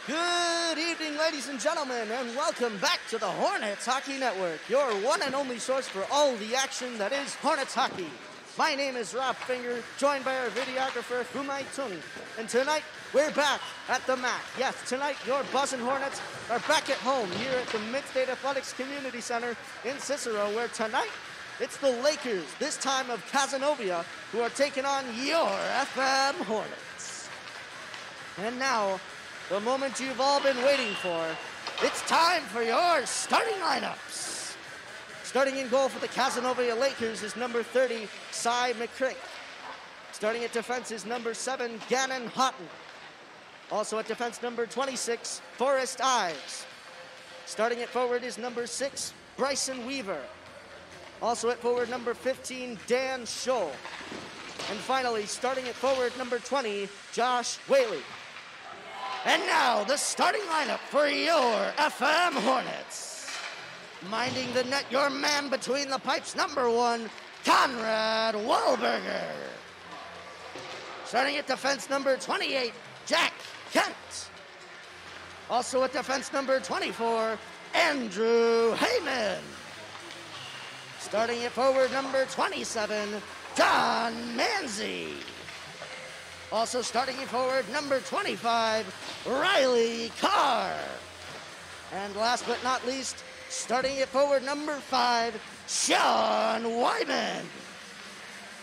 Good evening, ladies and gentlemen, and welcome back to the Hornets Hockey Network, your one and only source for all the action that is Hornets hockey. My name is Rob Finger, joined by our videographer, Fu-Mei Tung, and tonight we're back at the MAC. Yes, tonight your Buzzin' Hornets are back at home here at the Mid-State Athletics Community Center in Cicero, where tonight it's the Lakers, this time of Cazenovia, who are taking on your FM Hornets. And now, the moment you've all been waiting for, it's time for your starting lineups. Starting in goal for the Cazenovia Lakers is number 30, Cy McCrick. Starting at defense is number 7, Gannon Houghton. Also at defense, number 26, Forrest Ives. Starting at forward is number 6, Bryson Weaver. Also at forward, number 15, Dan Scholl. And finally, starting at forward, number 20, Josh Whaley. And now, the starting lineup for your FM Hornets. Minding the net, your man between the pipes, number 1, Conrad Wahlberger. Starting at defense, number 28, Jack Kent. Also at defense, number 24, Andrew Heyman. Starting at forward, number 27, John Manzi. Also starting in forward, number 25, Riley Carr. And last but not least, starting at forward, number 5, Sean Wyman.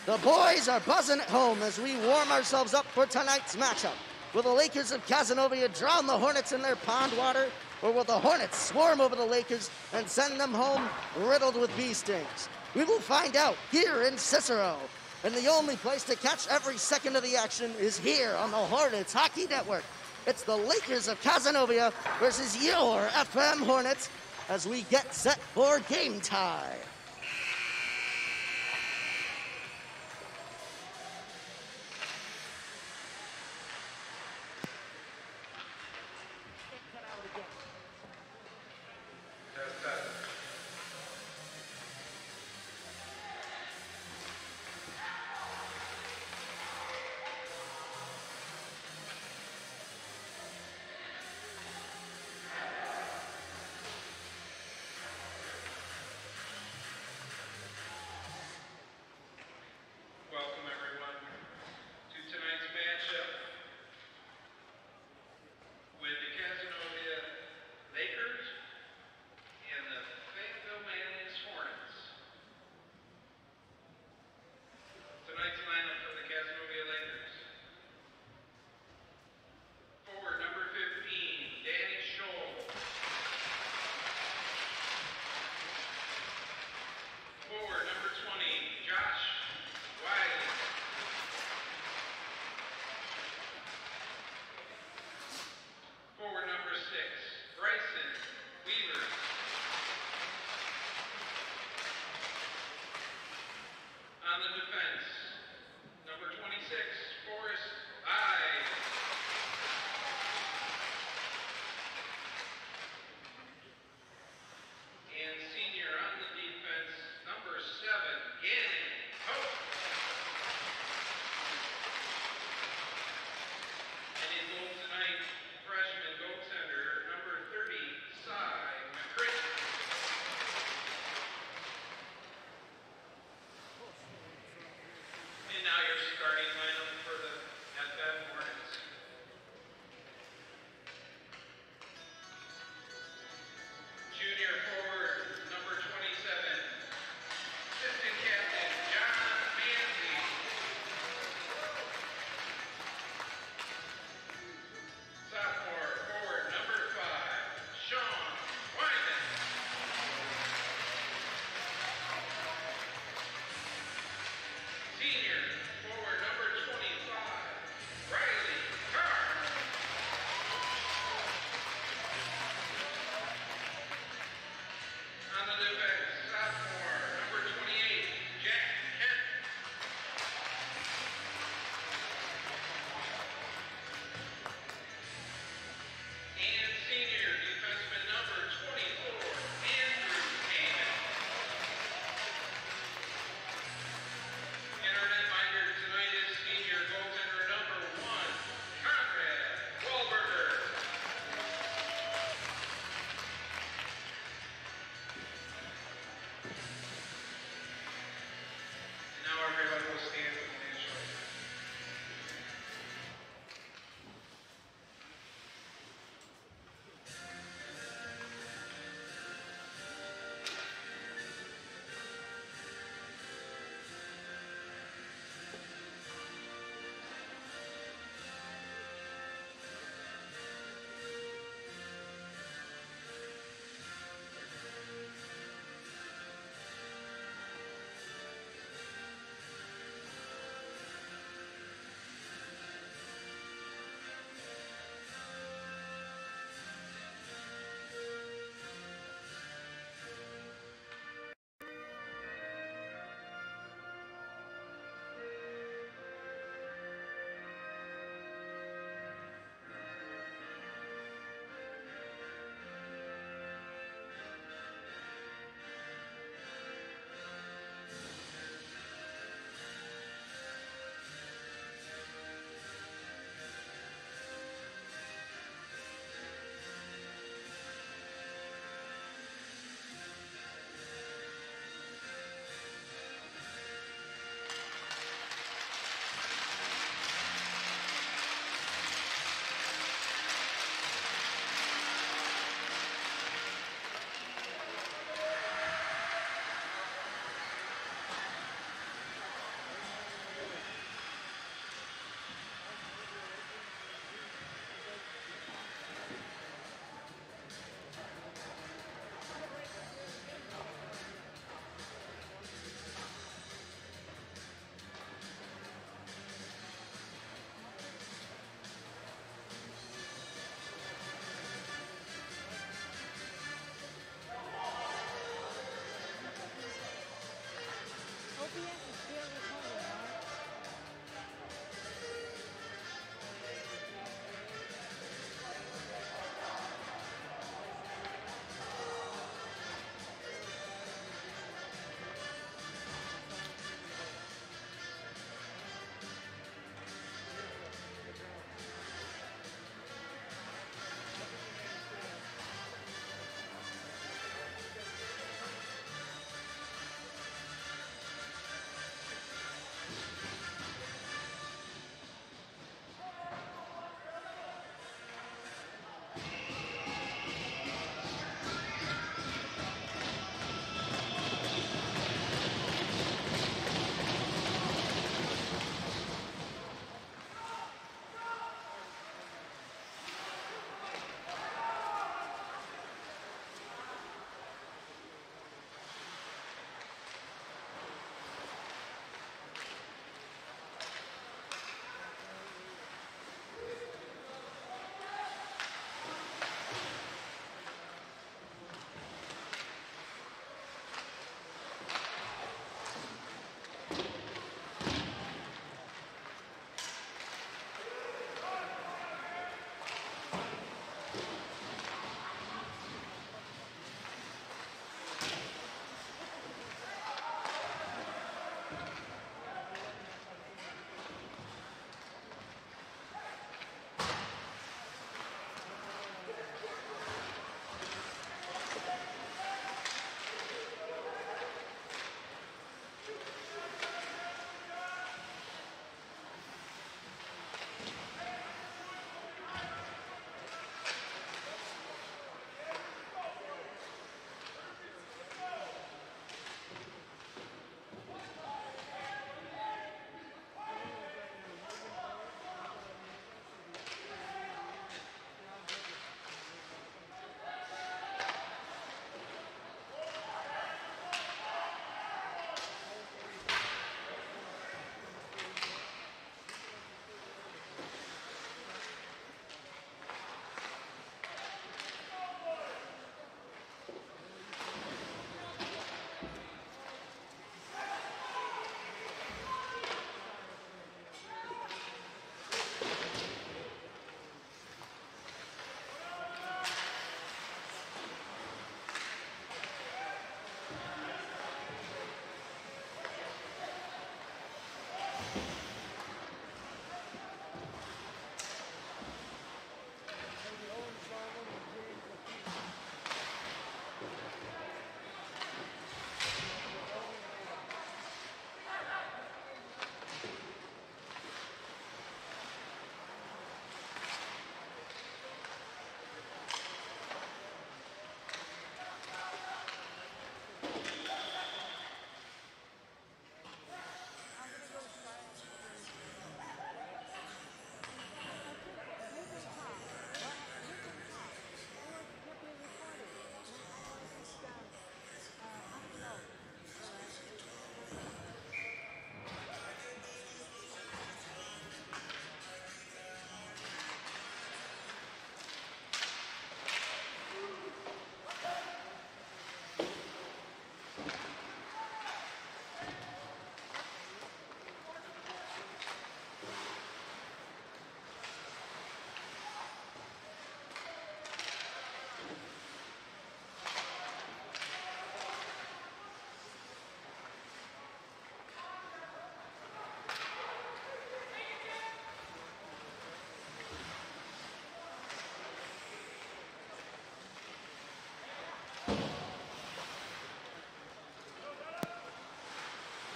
The boys are buzzing at home as we warm ourselves up for tonight's matchup. Will the Lakers of Cazenovia drown the Hornets in their pond water, or will the Hornets swarm over the Lakers and send them home riddled with bee stings? We will find out here in Cicero. And the only place to catch every second of the action is here on the Hornets Hockey Network. It's the Lakers of Cazenovia versus your FM Hornets as we get set for game time.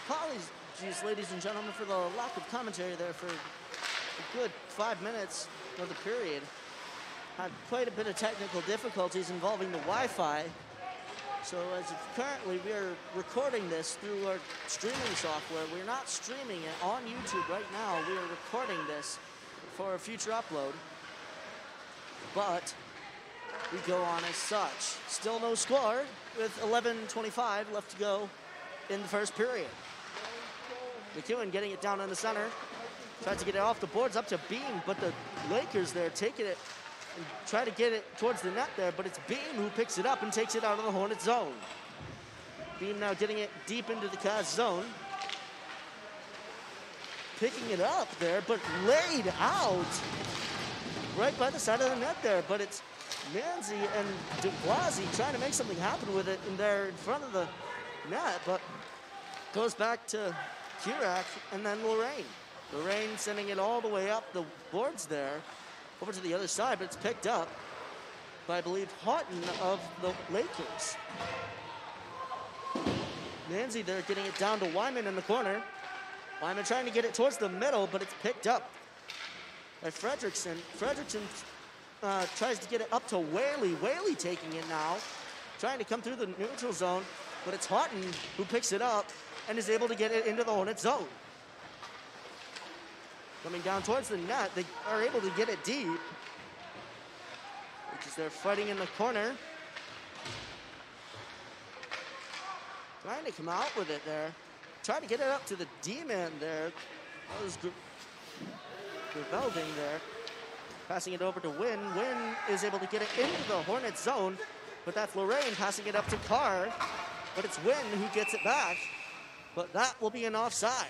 Apologies, ladies and gentlemen, for the lack of commentary there for a good 5 minutes of the period. Had quite a bit of technical difficulties involving the Wi-Fi. So as of currently, we are recording this through our streaming software. We're not streaming it on YouTube right now. We are recording this for a future upload. But we go on as such. Still no score with 11:25 left to go in the first period. McEwen getting it down in the center. Tries to get it off the boards up to Beam, but the Lakers there taking it and try to get it towards the net there, but it's Beam who picks it up and takes it out of the Hornets zone. Beam now getting it deep into the Cavs zone. Picking it up there, but laid out right by the side of the net there, but it's Manzi and de Blasi trying to make something happen with it in there in front of the net, but goes back to Kirak and then Lorraine. Lorraine sending it all the way up the boards there, over to the other side, but it's picked up by, I believe, Houghton of the Lakers. Manzi there getting it down to Wyman in the corner. Wyman trying to get it towards the middle, but it's picked up by Fredrickson. Fredrickson tries to get it up to Whaley. Whaley taking it now, trying to come through the neutral zone, but it's Houghton who picks it up and is able to get it into the Hornet zone. Coming down towards the net, they are able to get it deep, which is they're fighting in the corner. Trying to come out with it there. Trying to get it up to the D-man there. That was Gravelding there. Passing it over to Wynn. Wynn is able to get it into the Hornet zone, but that's Lorraine passing it up to Carr. But it's Wynn who gets it back, but that will be an offside.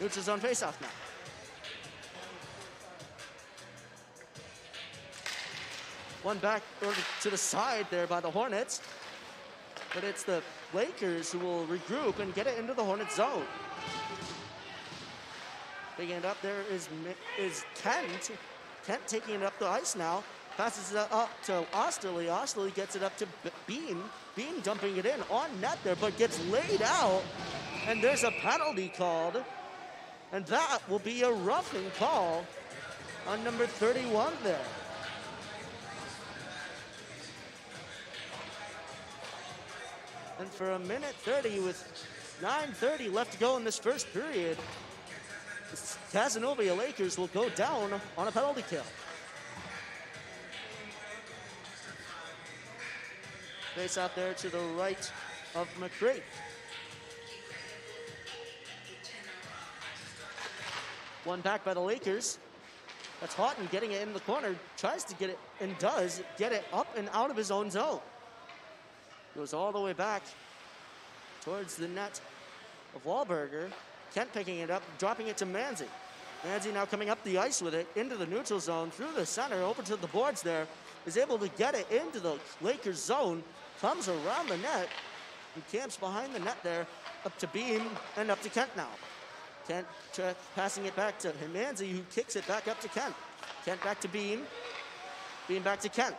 Neutral zone faceoff now. One back to the side there by the Hornets, but it's the Lakers who will regroup and get it into the Hornet zone. Picking it up there is Kent. Kent taking it up the ice now. Passes it up to Osterley. Osterley gets it up to Beam. Beam dumping it in on net there, but gets laid out. And there's a penalty called. And that will be a roughing call on number 31 there. And for a minute 30 with 9:30 left to go in this first period, the Cazenovia Lakers will go down on a penalty kill. Face out there to the right of McCray. One back by the Lakers. That's Houghton getting it in the corner. Tries to get it and does get it up and out of his own zone. Goes all the way back towards the net of Wahlberger. Kent picking it up, dropping it to Manzi. Manzi now coming up the ice with it into the neutral zone, through the center, over to the boards there. Is able to get it into the Lakers zone. Comes around the net and camps behind the net there. Up to Beam and up to Kent now. Kent passing it back to Manzi, who kicks it back up to Kent. Kent back to Beam. Beam back to Kent.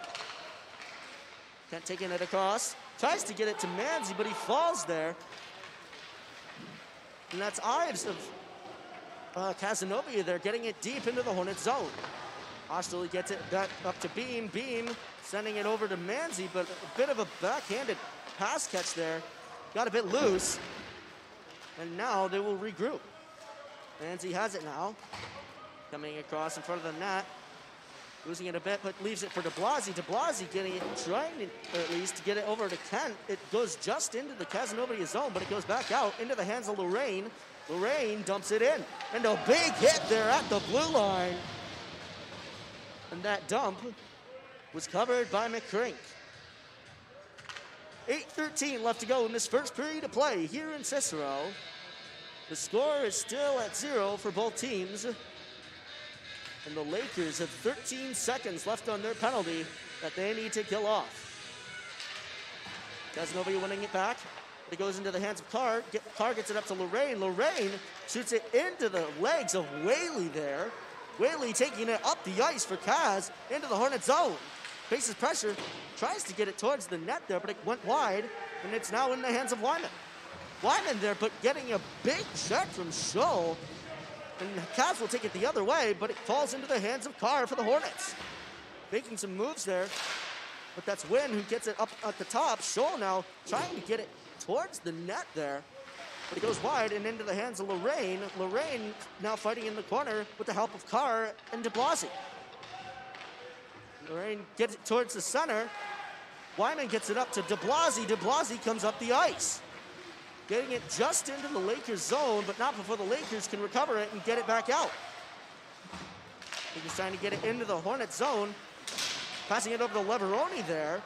Kent taking it across. Tries to get it to Manzi, but he falls there. And that's Ives of Cazenovia there, getting it deep into the Hornet zone. Osterley gets it back up to Beam. Beam sending it over to Manzi, but a bit of a backhanded pass catch there. Got a bit loose. And now they will regroup. Manzi has it now. Coming across in front of the net. Losing it a bit, but leaves it for de Blasi. De Blasi getting it, trying to, at least to get it over to Kent. It goes just into the Cazenovia zone, but it goes back out into the hands of Lorraine. Lorraine dumps it in. And a big hit there at the blue line. And that dump was covered by McCrink. 8:13 left to go in this first period of play here in Cicero. The score is still at 0 for both teams. And the Lakers have 13 seconds left on their penalty that they need to kill off. Cazenovia winning it back. It goes into the hands of Carr. Carr gets it up to Lorraine. Lorraine shoots it into the legs of Whaley there. Whaley taking it up the ice for Kaz into the Hornet zone. Faces pressure, tries to get it towards the net there, but it went wide, and it's now in the hands of Wyman. Wyman there, but getting a big check from Scholl. And Kaz will take it the other way, but it falls into the hands of Carr for the Hornets. Making some moves there, but that's Wynn who gets it up at the top. Scholl now trying to get it towards the net there, but it goes wide and into the hands of Lorraine. Lorraine now fighting in the corner with the help of Carr and de Blasi. Lorraine gets it towards the center. Wyman gets it up to de Blasi. De Blasi comes up the ice. Getting it just into the Lakers zone, but not before the Lakers can recover it and get it back out. Lakers trying to get it into the Hornet zone. Passing it over to Leveroni there.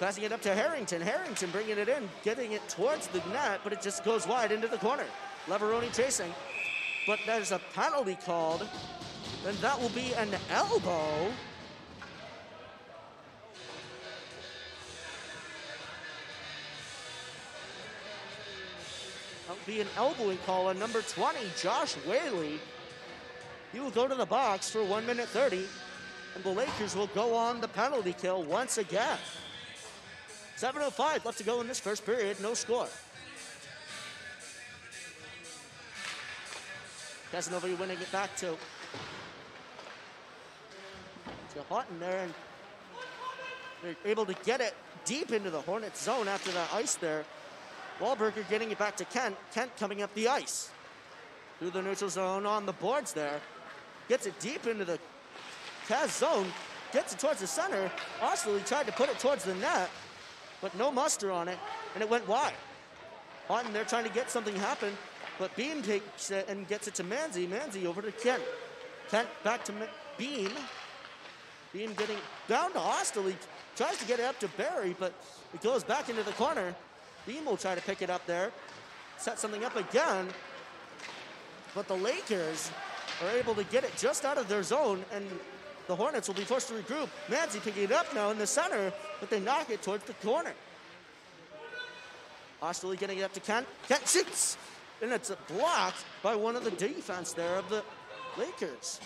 Passing it up to Harrington. Harrington bringing it in, getting it towards the net, but it just goes wide into the corner. Leveroni chasing, but there's a penalty called, and that will be an elbow. That will be an elbowing call on number 20, Josh Whaley. He will go to the box for 1 minute 30, and the Lakers will go on the penalty kill once again. 7:05 left to go in this first period, no score. Cazenovia winning it back to Houghton there, and they're able to get it deep into the Hornets zone after that ice there. Wahlberger getting it back to Kent. Kent coming up the ice through the neutral zone on the boards there. Gets it deep into the Kaz zone, gets it towards the center. Osterley tried to put it towards the net, but no muster on it, and it went wide. Houghton there trying to get something happen, but Beam takes it and gets it to Manzi. Manzi over to Kent. Kent back to Beam. Beam getting down to Osterley, tries to get it up to Barry, but it goes back into the corner. Beam will try to pick it up there, set something up again, but the Lakers are able to get it just out of their zone, and the Hornets will be forced to regroup. Manzi picking it up now in the center, but they knock it towards the corner. Osterley getting it up to Kent. Kent shoots, and it's blocked by one of the defense there of the Lakers.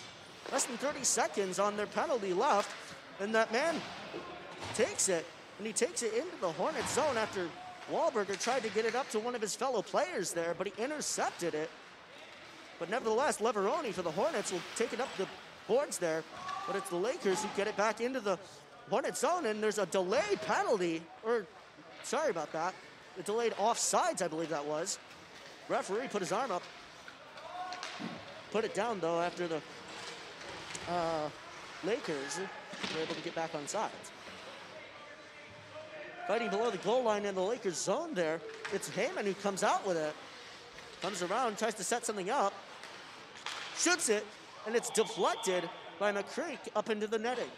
Less than 30 seconds on their penalty left, and that man takes it, and he takes it into the Hornets zone after Wahlberger tried to get it up to one of his fellow players there, but he intercepted it. But nevertheless, Leveroni for the Hornets will take it up the boards there, but it's the Lakers who get it back into the Hornets zone, and there's a delayed penalty, or sorry about that, a delayed offsides, I believe that was. Referee put his arm up, put it down though after the Lakers were able to get back on sides. Fighting below the goal line in the Lakers zone there, it's Heyman who comes out with it. Comes around, tries to set something up, shoots it, and it's deflected by McCreek up into the netting.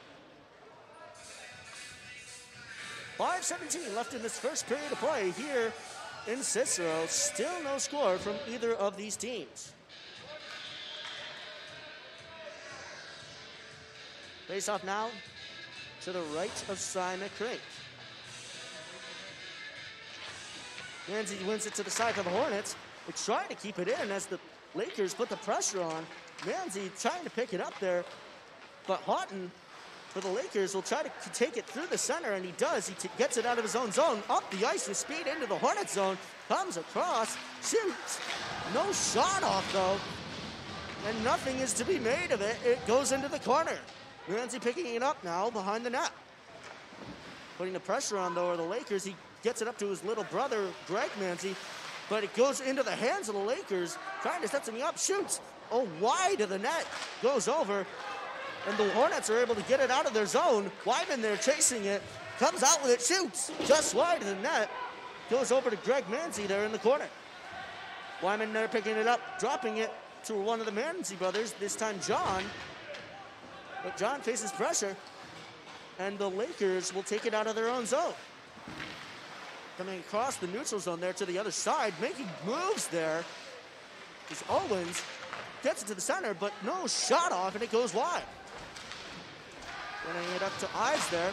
5:17 left in this first period of play here in Cicero. Still no score from either of these teams. Face off now to the right of Cy McCreek. Manzi wins it to the side of the Hornets. They try to keep it in as the Lakers put the pressure on. Manzi trying to pick it up there, but Houghton for the Lakers will try to take it through the center, and he does. He gets it out of his own zone, up the ice with speed into the Hornet zone, comes across, shoots. No shot off though, and nothing is to be made of it. It goes into the corner. Manzi picking it up now behind the net. Putting the pressure on though are the Lakers. He gets it up to his little brother, Greg Manzi, but it goes into the hands of the Lakers, trying to set something up, shoots, wide of the net, goes over, and the Hornets are able to get it out of their zone. Wyman there chasing it, comes out with it, shoots, just wide of the net, goes over to Greg Manzi there in the corner. Wyman there picking it up, dropping it to one of the Manzi brothers, this time John, but John faces pressure, and the Lakers will take it out of their own zone. Coming across the neutral zone there to the other side, making moves there is Owens. Gets it to the center, but no shot off, and it goes wide. Running it up to Ives there.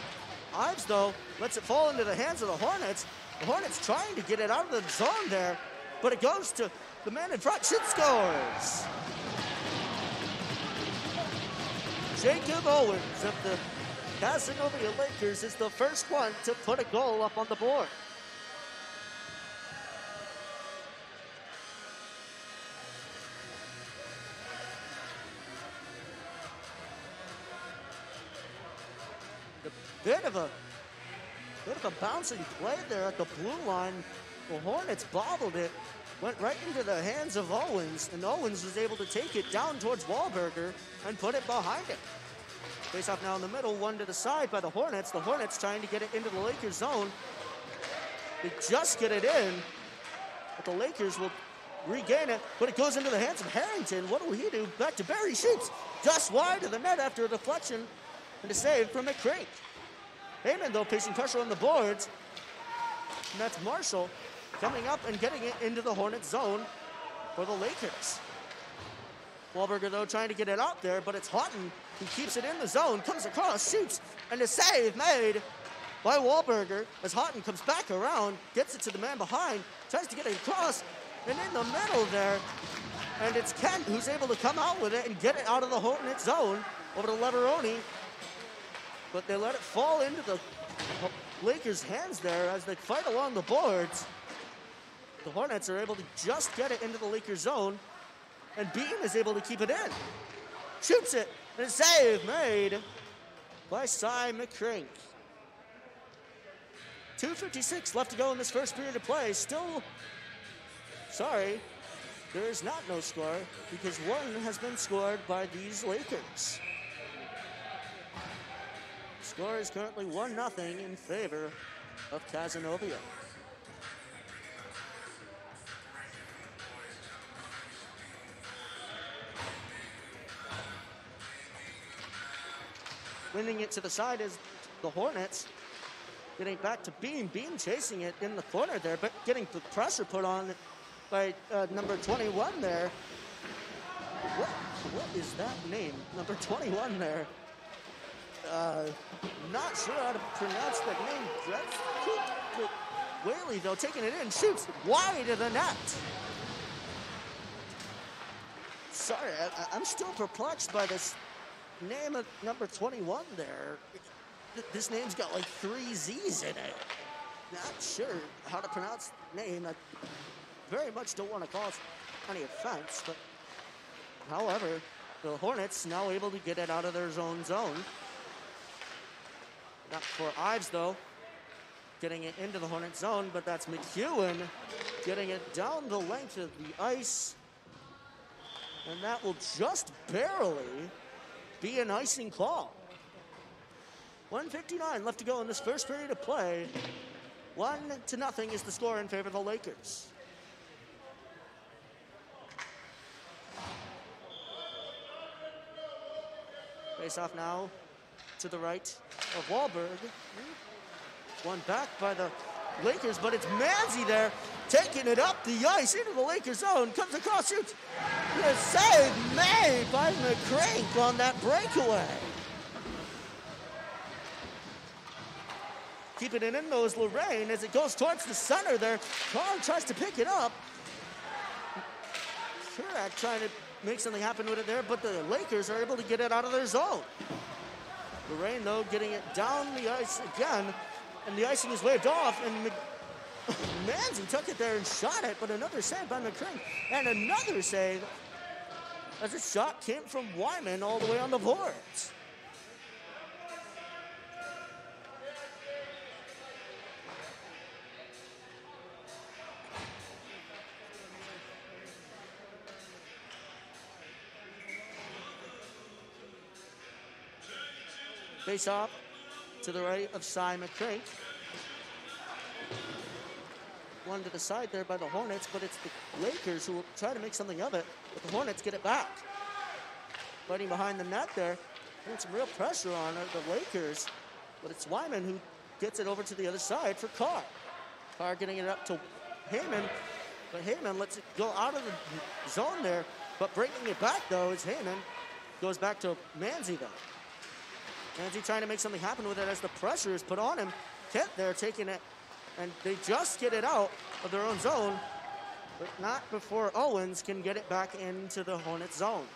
Ives, though, lets it fall into the hands of the Hornets, The Hornets trying to get it out of the zone there, but it goes to the man in front. Shoot, scores. Jacob Owens of the Cazenovia Lakers is the first one to put a goal up on the board. Bit of a bouncing play there at the blue line. The Hornets bobbled it, went right into the hands of Owens, and Owens was able to take it down towards Wahlberger and put it behind him. Face off now in the middle, one to the side by the Hornets. The Hornets trying to get it into the Lakers zone. They just get it in, but the Lakers will regain it, but it goes into the hands of Harrington. What will he do? Back to Barry, shoots just wide of the net after a deflection and a save from McCrink. Heyman, though, facing pressure on the boards. And that's Marshall coming up and getting it into the Hornets zone for the Lakers. Wahlberger, though, trying to get it out there, but it's Houghton who keeps it in the zone, comes across, shoots, and a save made by Wahlberger as Houghton comes back around, gets it to the man behind, tries to get it across, and in the middle there, and it's Kent who's able to come out with it and get it out of the Hornets zone over to Leveroni. But they let it fall into the Lakers' hands there as they fight along the boards. The Hornets are able to just get it into the Lakers' zone, and Beam is able to keep it in. Shoots it, and a save made by Cy McCrink. 2:56 left to go in this first period of play. Still, sorry, there is not no score because one has been scored by these Lakers. Score is currently 1-0 in favor of Cazenovia. Winning it to the side is the Hornets. Getting back to Beam. Beam chasing it in the corner there, but getting the pressure put on by number 21 there. What is that name? Number 21 there. Not sure how to pronounce that name. But Whaley, though, taking it in, shoots wide of the net. Sorry, I'm still perplexed by this name of number 21 there. This name's got like 3 Z's in it. Not sure how to pronounce the name. I very much don't want to cause any offense, but however, the Hornets now able to get it out of their zone. Not for Ives, though, getting it into the Hornet zone, but that's McEwen getting it down the length of the ice. And that will just barely be an icing call. 1:59 left to go in this first period of play. 1-0 is the score in favor of the Lakers. Face off now to the right of Wahlberg. One back by the Lakers, but it's Manzi there, taking it up the ice into the Lakers zone, comes across, shoots. The save made by McCrink on that breakaway. Keeping it in though is Lorraine as it goes towards the center there. Carl tries to pick it up. Kurak trying to make something happen with it there, but the Lakers are able to get it out of their zone. Lorraine, though, getting it down the ice again, and the icing is waved off, and Manzi took it there and shot it, but another save by McCrink, and another save as a shot came from Wyman all the way on the boards. Face off to the right of Cy McCrink. One to the side there by the Hornets, but it's the Lakers who will try to make something of it, but the Hornets get it back. Fighting behind the net there, putting some real pressure on the Lakers, but it's Wyman who gets it over to the other side for Carr. Carr getting it up to Heyman, but Heyman lets it go out of the zone there, but bringing it back, though, is Heyman. Goes back to Manzi, though. Manzi trying to make something happen with it as the pressure is put on him. Kent there taking it And they just get it out of their own zone, but not before Owens can get it back into the Hornets zone.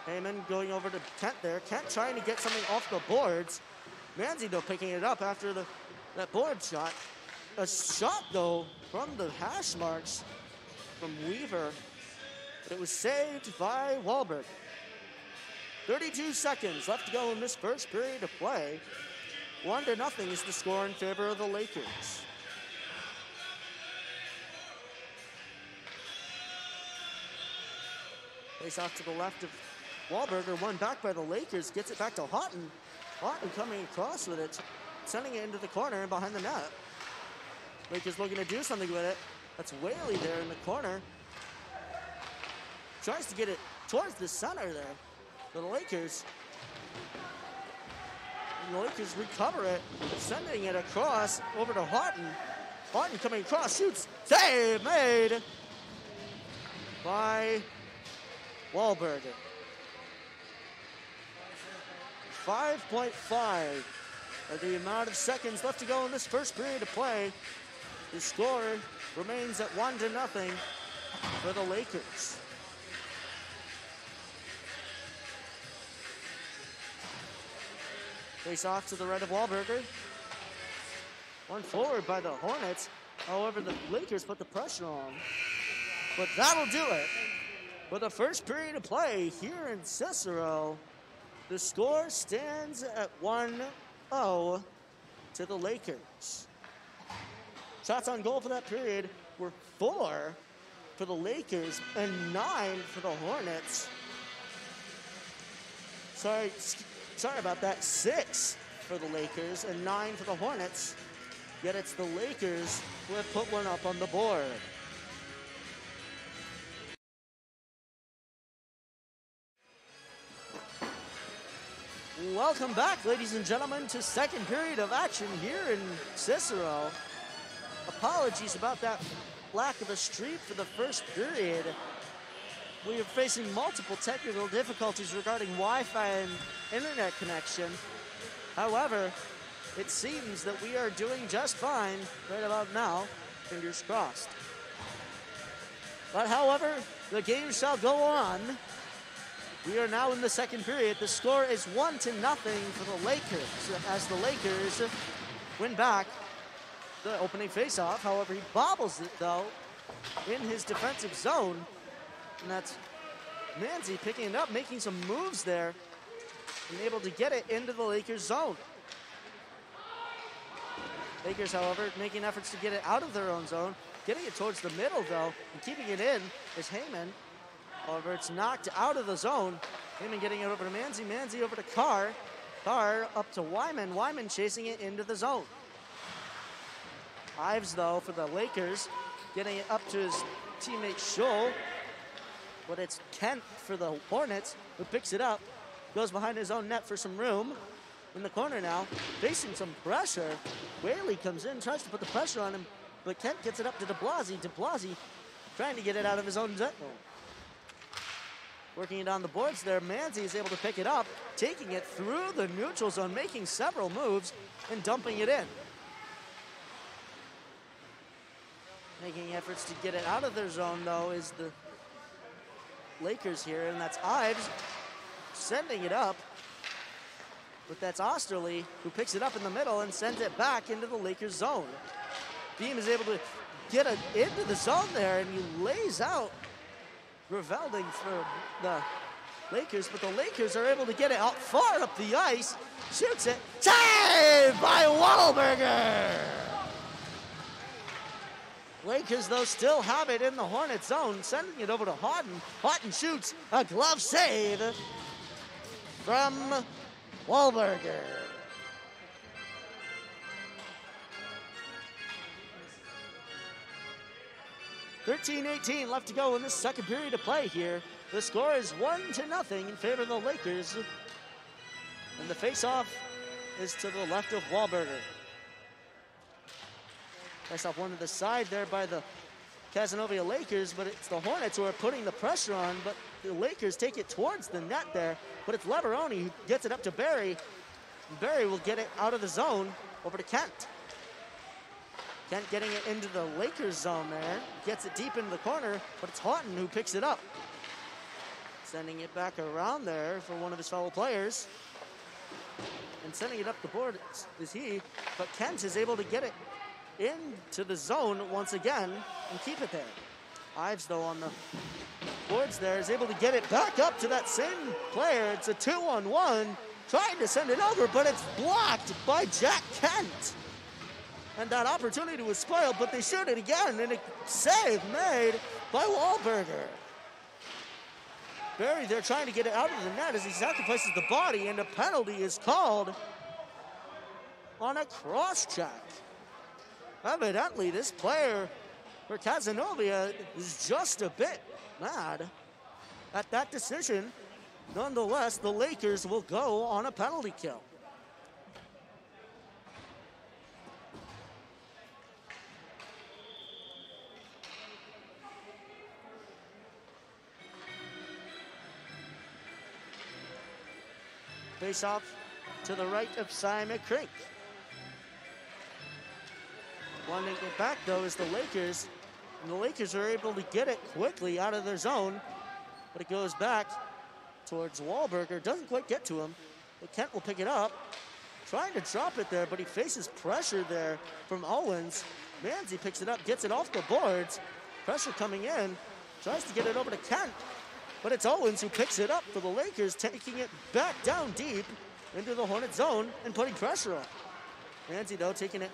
Heyman going over to Kent there. Kent trying to get something off the boards. Manzi, though, picking it up after that board shot. A shot, though, from the hash marks from Weaver. But it was saved by Wahlberg. 32 seconds left to go in this first period of play. 1-0 is the score in favor of the Lakers. Face off to the left of Wahlberger, won back by the Lakers, gets it back to Houghton. Houghton coming across with it, sending it into the corner and behind the net. Lakers looking to do something with it. That's Whaley there in the corner. Tries to get it towards the center there for the Lakers. And the Lakers recover it, sending it across over to Houghton. Houghton coming across, shoots, save made by Wahlberger. 5.5 are the amount of seconds left to go in this first period of play. The score remains at 1-0 for the Lakers. Face off to the right of Wahlberger. One forward by the Hornets. However, the Lakers put the pressure on. But that'll do it. For the first period of play here in Cicero, the score stands at 1-0 to the Lakers. Shots on goal for that period were 4 for the Lakers and 9 for the Hornets. Sorry about that. 6 for the Lakers and 9 for the Hornets. Yet it's the Lakers who have put one up on the board. Welcome back, ladies and gentlemen, to second period of action here in Cicero. Apologies about that lack of a streak for the first period. We are facing multiple technical difficulties regarding Wi-Fi and internet connection. However, it seems that we are doing just fine right about now, fingers crossed. But however, the game shall go on. We are now in the second period. The score is 1-0 for the Lakers as the Lakers win back the opening faceoff. However, he bobbles it though in his defensive zone. And that's Manzi picking it up, making some moves there and able to get it into the Lakers zone. Lakers, however, making efforts to get it out of their own zone, getting it towards the middle though, and keeping it in is Heyman. However, it's knocked out of the zone. Heyman getting it over to Manzi. Manzi over to Carr. Carr up to Wyman. Wyman chasing it into the zone. Ives, though, for the Lakers, getting it up to his teammate Scholl. But it's Kent for the Hornets, who picks it up. Goes behind his own net for some room. In the corner now, facing some pressure. Whaley comes in, tries to put the pressure on him, but Kent gets it up to de Blasi. De Blasi trying to get it out of his own zone. Working it on the boards there, Manzi is able to pick it up, taking it through the neutral zone, making several moves, and dumping it in. Making efforts to get it out of their zone, though, is the Lakers here, and that's Ives sending it up. But that's Osterley, who picks it up in the middle and sends it back into the Lakers zone. Beam is able to get it into the zone there, and he lays out Revelding for the Lakers, but the Lakers are able to get it out far up the ice. Shoots it. Saved by Wahlberger! Lakers, though, still have it in the Hornet zone, sending it over to Houghton. Houghton shoots a glove save from Wahlberger. .18 left to go in this second period of play here. The score is 1-0 in favor of the Lakers. And the face-off is to the left of Wahlberger. Face-off one to the side there by the Cazenovia Lakers, but it's the Hornets who are putting the pressure on, but the Lakers take it towards the net there, but it's Leveroni who gets it up to Barry. Barry will get it out of the zone over to Kent. Kent getting it into the Lakers zone there. Gets it deep into the corner, but it's Houghton who picks it up. Sending it back around there for one of his fellow players. And sending it up the board is he, but Kent is able to get it into the zone once again and keep it there. Ives, though, on the boards there, is able to get it back up to that same player. It's a 2-on-1, trying to send it over, but it's blocked by Jack Kent. And that opportunity was spoiled, but they shoot it again, and a save made by Wahlberger. Barry there trying to get it out of the net as he sacrifices the body, and a penalty is called on a cross-check. Evidently, this player for Cazenovia is just a bit mad at that decision. Nonetheless, the Lakers will go on a penalty kill. Face off to the right of Simon Crink. Wanting it back, though, is the Lakers. And the Lakers are able to get it quickly out of their zone, but it goes back towards Wahlberger. Doesn't quite get to him, but Kent will pick it up. Trying to drop it there, but he faces pressure there from Owens. Manzi picks it up, gets it off the boards. Pressure coming in, tries to get it over to Kent, but it's Owens who picks it up for the Lakers, taking it back down deep into the Hornet zone and putting pressure on. Manzi, though, taking it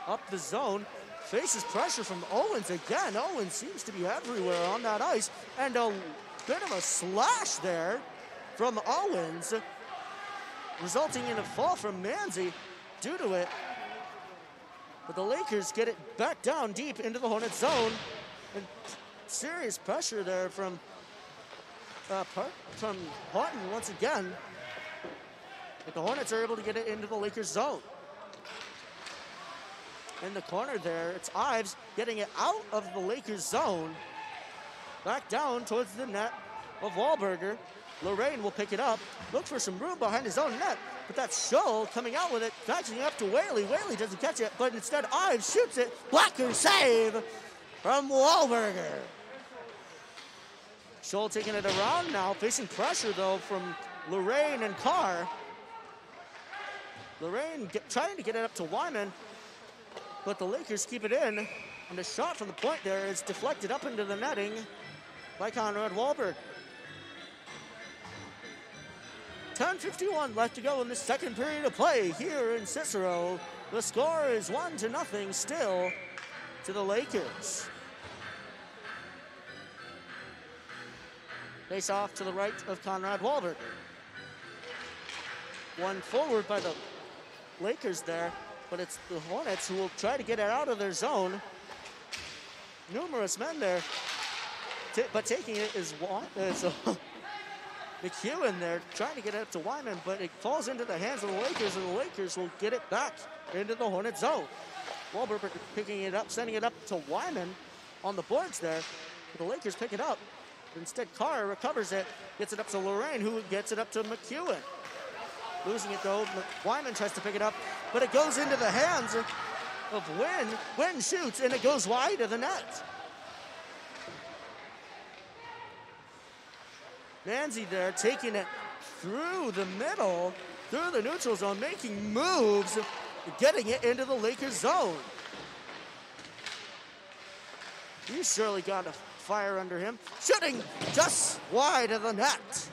up the zone, faces pressure from Owens again. Owens seems to be everywhere on that ice, and a bit of a slash there from Owens, resulting in a fall from Manzi due to it. But the Lakers get it back down deep into the Hornet zone, and serious pressure there from Houghton once again. But the Hornets are able to get it into the Lakers zone. In the corner there, it's Ives getting it out of the Lakers zone, back down towards the net of Wahlberger. Lorraine will pick it up, look for some room behind his own net, but that's Scholl coming out with it, backing up to Whaley. Whaley doesn't catch it, but instead Ives shoots it. Blocker save from Wahlberger. Scholl taking it around now, facing pressure though from Lorraine and Carr. Lorraine trying to get it up to Wyman, but the Lakers keep it in, and the shot from the point there is deflected up into the netting by Conrad Wahlberg. 10:51 left to go in the second period of play here in Cicero. The score is 1-0 still to the Lakers. Face off to the right of Conrad Wahlberg. One forward by the Lakers there, but it's the Hornets who will try to get it out of their zone. Numerous men there, but taking it is McEwen there, trying to get it up to Wyman, but it falls into the hands of the Lakers, and the Lakers will get it back into the Hornet zone. Wahlberg picking it up, sending it up to Wyman on the boards there, but the Lakers pick it up. Instead, Carr recovers it, gets it up to Lorraine, who gets it up to McEwen. Losing it though, Wyman tries to pick it up, but it goes into the hands of Wynn. Wynn shoots, and it goes wide of the net. Manzi there taking it through the middle, through the neutral zone, making moves, getting it into the Lakers zone. He's surely got a fire under him. Shooting just wide of the net.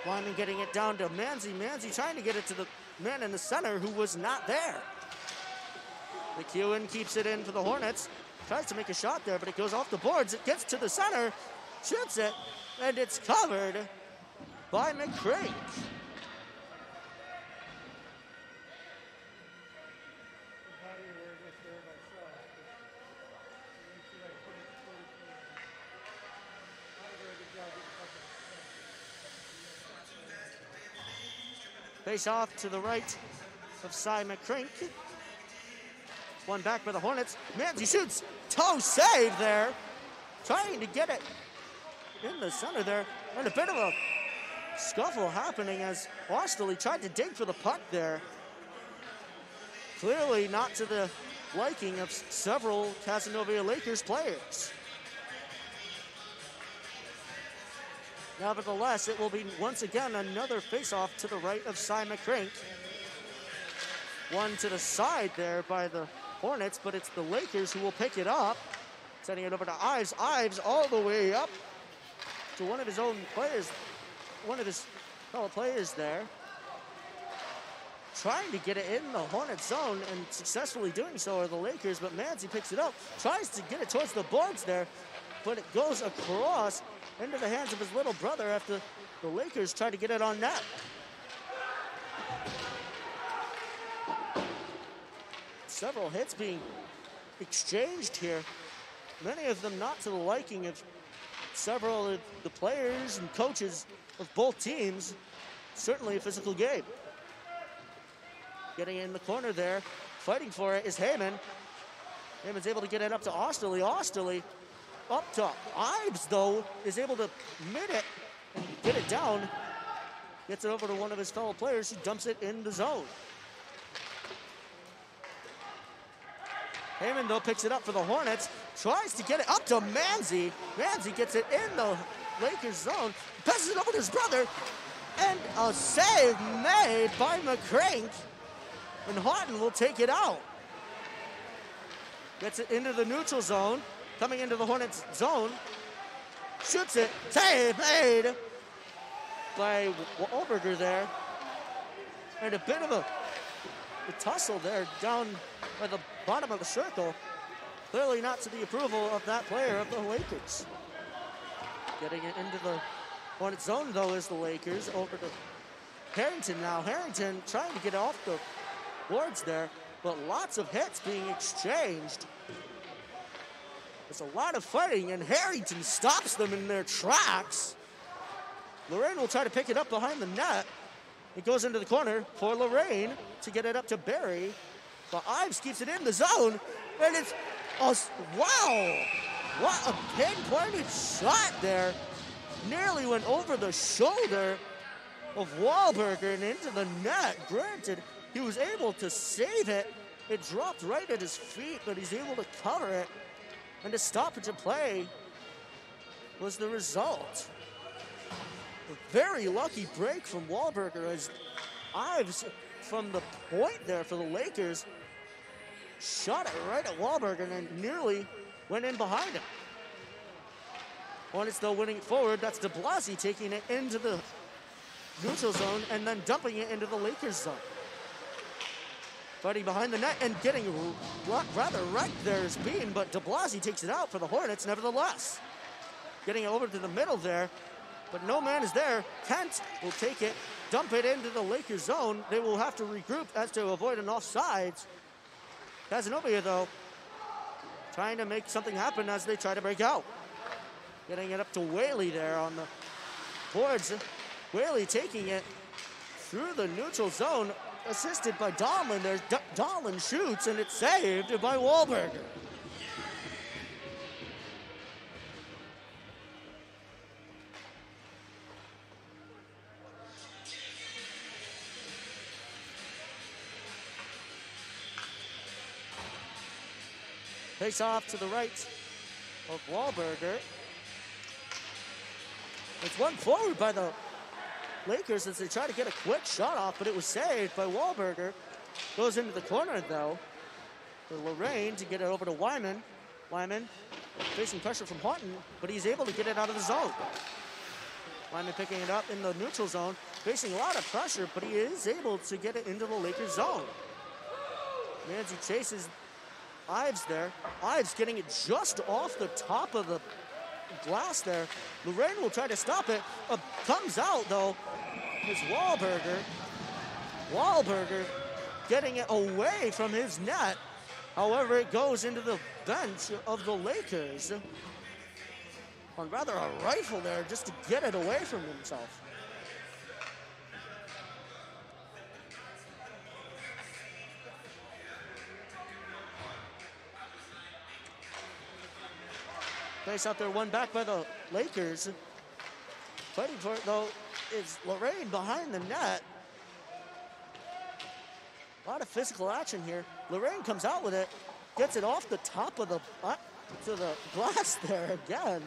Wyman getting it down to Manzi. Manzi trying to get it to the man in the center who was not there. McEwen keeps it in for the Hornets. Tries to make a shot there, but it goes off the boards. It gets to the center, shoots it, and it's covered by McCrake. Face off to the right of Cy McCrink. One back by the Hornets. Manzi shoots. Toe save there. Trying to get it in the center there. And a bit of a scuffle happening as Osterley tried to dig for the puck there. clearly not to the liking of several Cazenovia Lakers players. Nevertheless, it will be once again another face-off to the right of Cy McCrink. One to the side there by the Hornets, but it's the Lakers who will pick it up. Sending it over to Ives. Ives all the way up to one of his own players, one of his fellow players there. Trying to get it in the Hornet zone and successfully doing so are the Lakers, but Manzi picks it up, tries to get it towards the boards there, but it goes across into the hands of his little brother after the Lakers try to get it on net. Several hits being exchanged here. Many of them not to the liking of several of the players and coaches of both teams. Certainly a physical game. Getting in the corner there, fighting for it is Heyman. Heyman's able to get it up to Osterley. Osterley up top. Ives, though, is able to mid it and get it down. Gets it over to one of his fellow players who dumps it in the zone. Heyman, though, picks it up for the Hornets. Tries to get it up to Manzi. Manzi gets it in the Lakers zone. Passes it over to his brother. And a save made by McCrink. And Houghton will take it out. Gets it into the neutral zone. Coming into the Hornets zone. Shoots it. Save made by Wahlberger there. And a bit of a tussle there down by the bottom of the circle. Clearly not to the approval of that player of the Lakers. Getting it into the Hornets zone, though, is the Lakers. Over to Harrington now. Harrington trying to get off the boards there, but lots of hits being exchanged. There's a lot of fighting, and Harrington stops them in their tracks. Lorraine will try to pick it up behind the net. It goes into the corner for Lorraine to get it up to Barry. But Ives keeps it in the zone, and it's, wow! What a pinpointed shot there. Nearly went over the shoulder of Wahlberger and into the net. Granted, he was able to save it. It dropped right at his feet, but he's able to cover it. And a stoppage of play was the result. A very lucky break from Wahlberger as Ives, from the point there for the Lakers, shot it right at Wahlberger and then nearly went in behind him. Hornets, though, winning it forward. That's de Blasi taking it into the neutral zone and then dumping it into the Lakers zone. Fighting behind the net and getting rather wrecked there is Bean, but de Blasi takes it out for the Hornets nevertheless. Getting it over to the middle there, but no man is there. Kent will take it, dump it into the Lakers zone. They will have to regroup as to avoid an offsides. Cazenovia, though, trying to make something happen as they try to break out. Getting it up to Whaley there on the boards. Whaley taking it through the neutral zone, assisted by Donlin. There's Donlin shoots, and it's saved by Wahlberger. Face off to the right of Wahlberger. It's one forward by the Lakers as they try to get a quick shot off, but it was saved by Wahlberger. Goes into the corner, though, for Lorraine to get it over to Wyman. Wyman facing pressure from Houghton, but he's able to get it out of the zone. Wyman picking it up in the neutral zone, facing a lot of pressure, but he is able to get it into the Lakers zone. Manzi chases Ives there. Ives getting it just off the top of the glass there. Lorraine will try to stop it. Comes out, though, is Wahlberger. Wahlberger getting it away from his net. However, it goes into the bench of the Lakers. On rather a rifle there just to get it away from himself. Face out there, one back by the Lakers. Fighting for it, though, is Lorraine behind the net. A lot of physical action here. Lorraine comes out with it, gets it off the top of the to the glass there again.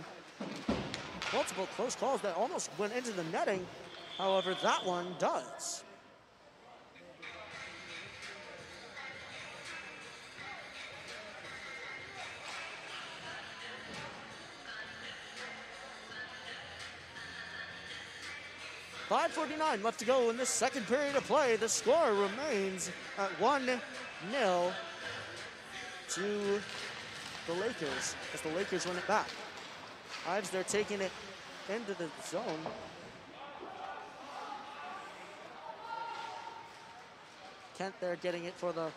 Multiple close calls that almost went into the netting. However, that one does. .5:49 left to go in this second period of play. The score remains at 1-0 to the Lakers as the Lakers win it back. Ives, they're taking it into the zone. Kent there getting it for the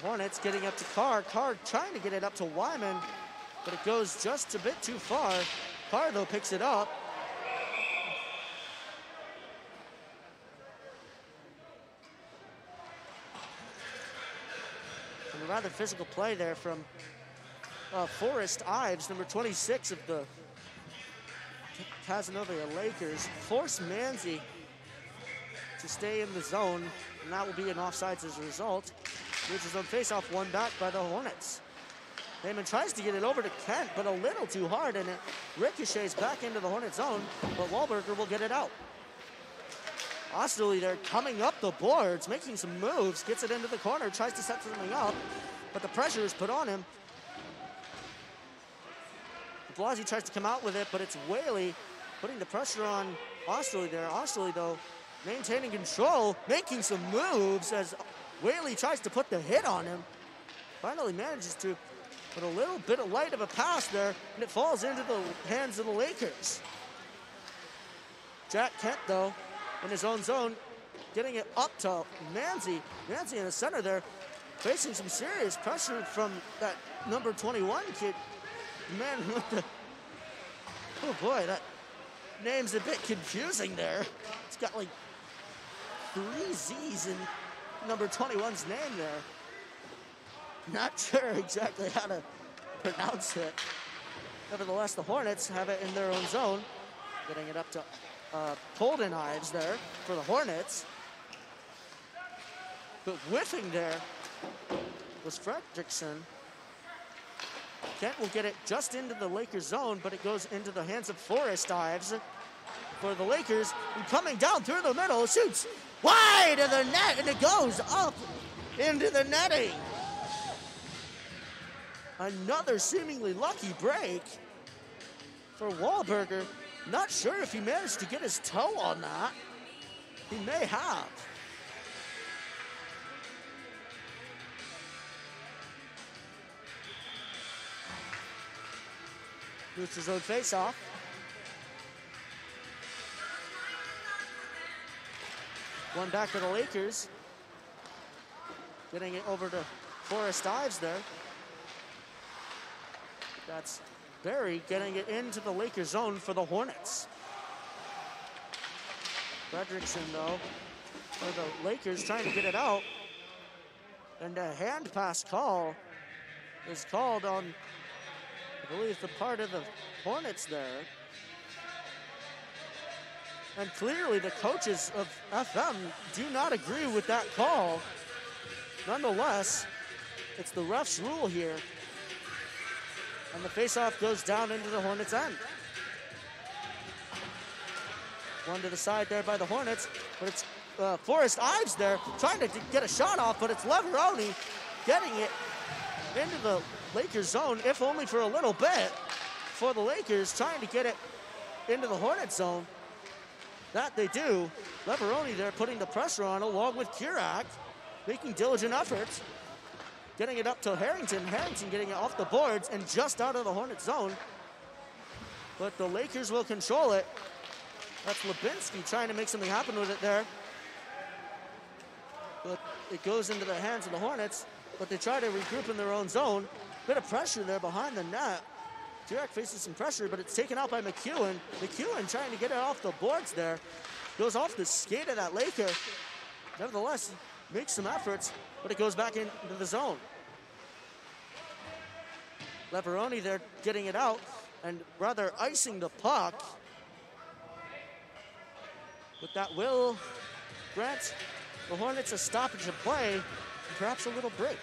Hornets, getting up to Carr. Carr trying to get it up to Wyman, but it goes just a bit too far. Carr, though, picks it up. And a rather physical play there from Forrest Ives, number 26 of the Cazenovia Lakers. Force Manzi to stay in the zone, and that will be an offsides as a result. Which is on face-off, won back by the Hornets. Heyman tries to get it over to Kent, but a little too hard, and it ricochets back into the Hornet zone, but Wahlberger will get it out. Osterley there coming up the boards, making some moves, gets it into the corner, tries to set something up, but the pressure is put on him. Blasey tries to come out with it, but it's Whaley putting the pressure on Osterley there. Osterley, though, maintaining control, making some moves as Whaley tries to put the hit on him. Finally manages to put a little bit of light of a pass there, and it falls into the hands of the Lakers. Jack Kent, though, in his own zone, getting it up to Manzi. Manzi in the center there, facing some serious pressure from that number 21 kid. The man with the, oh boy, that name's a bit confusing there. It's got like 3 Z's in number 21's name there. Not sure exactly how to pronounce it. Nevertheless, the Hornets have it in their own zone, getting it up to Colden Ives there for the Hornets. But whiffing there was Fredrickson. Kent will get it just into the Lakers zone, but it goes into the hands of Forrest Ives for the Lakers. And coming down through the middle, shoots wide of the net, and it goes up into the netting. Another seemingly lucky break for Wahlberger. Not sure if he managed to get his toe on that. He may have. Boosters own face-off. One back to the Lakers. Getting it over to Forrest Ives there. That's Barry getting it into the Lakers zone for the Hornets. Fredrickson, though, for the Lakers trying to get it out. And a hand pass call is called on, I believe, the part of the Hornets there. And clearly the coaches of FM do not agree with that call. Nonetheless, it's the ref's rule here. And the faceoff goes down into the Hornets' end. One to the side there by the Hornets, but it's Forrest Ives there trying to get a shot off, but it's Leveroni getting it into the Lakers zone, if only for a little bit, for the Lakers trying to get it into the Hornets zone. That they do. Leveroni there putting the pressure on along with Kurak, making diligent efforts. Getting it up to Harrington. Harrington getting it off the boards and just out of the Hornets zone. But the Lakers will control it. That's Lubinsky trying to make something happen with it there. But it goes into the hands of the Hornets, but they try to regroup in their own zone. Bit of pressure there behind the net. Kurak faces some pressure, but it's taken out by McEwen. McEwen trying to get it off the boards there. Goes off the skate of that Laker. Nevertheless, makes some efforts, but it goes back into the zone. Leveroni there getting it out and rather icing the puck. But that will grant the Hornets a stoppage of play and perhaps a little break.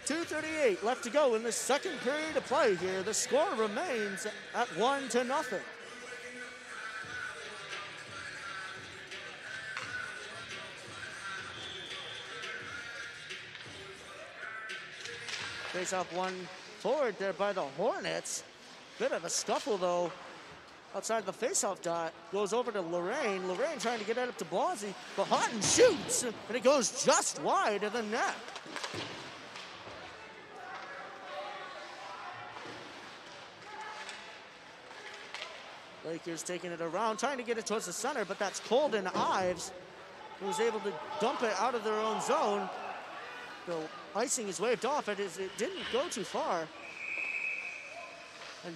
2:38 left to go in the second period of play here. The score remains at 1-0. Face off one forward there by the Hornets. Bit of a scuffle though outside the faceoff dot. Goes over to Lorraine. Lorraine trying to get it up to Blasey, but Houghton shoots and it goes just wide of the net. Lakers taking it around, trying to get it towards the center, but that's Colden Ives, who's able to dump it out of their own zone. The icing is waved off. It didn't go too far. And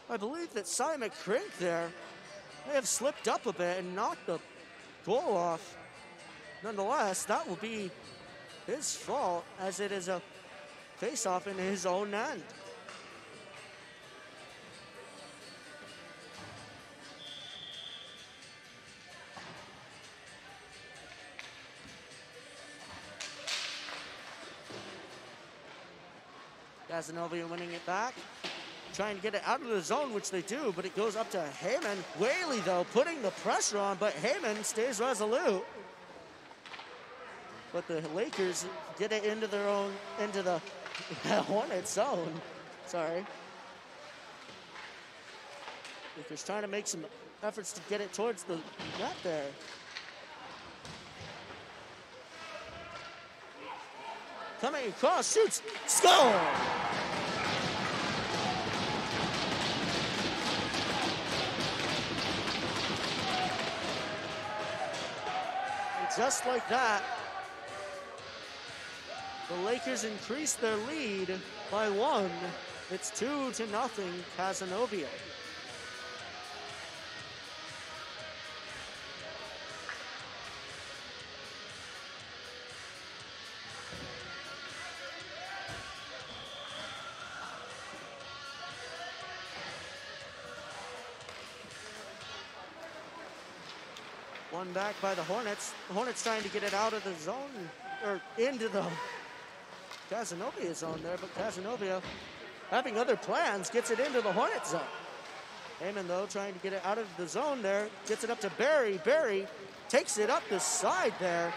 I believe that Cy McCrink there may have slipped up a bit and knocked the goal off. Nonetheless, that will be his fault as it is a face-off in his own end. Cazenovia winning it back, trying to get it out of the zone, which they do, but it goes up to Heyman. Whaley, though, putting the pressure on, but Heyman stays resolute. But the Lakers get it into their own, into the Hornets zone. Sorry. Lakers trying to make some efforts to get it towards the net there. Coming across, shoots, score! And just like that, the Lakers increase their lead by 1. It's 2-0 Cazenovia. One back by the Hornets. The Hornets trying to get it out of the zone, or into the Cazenovia zone there, but Cazenovia, having other plans, gets it into the Hornet zone. Heyman, though, trying to get it out of the zone there, gets it up to Barry. Barry takes it up the side there,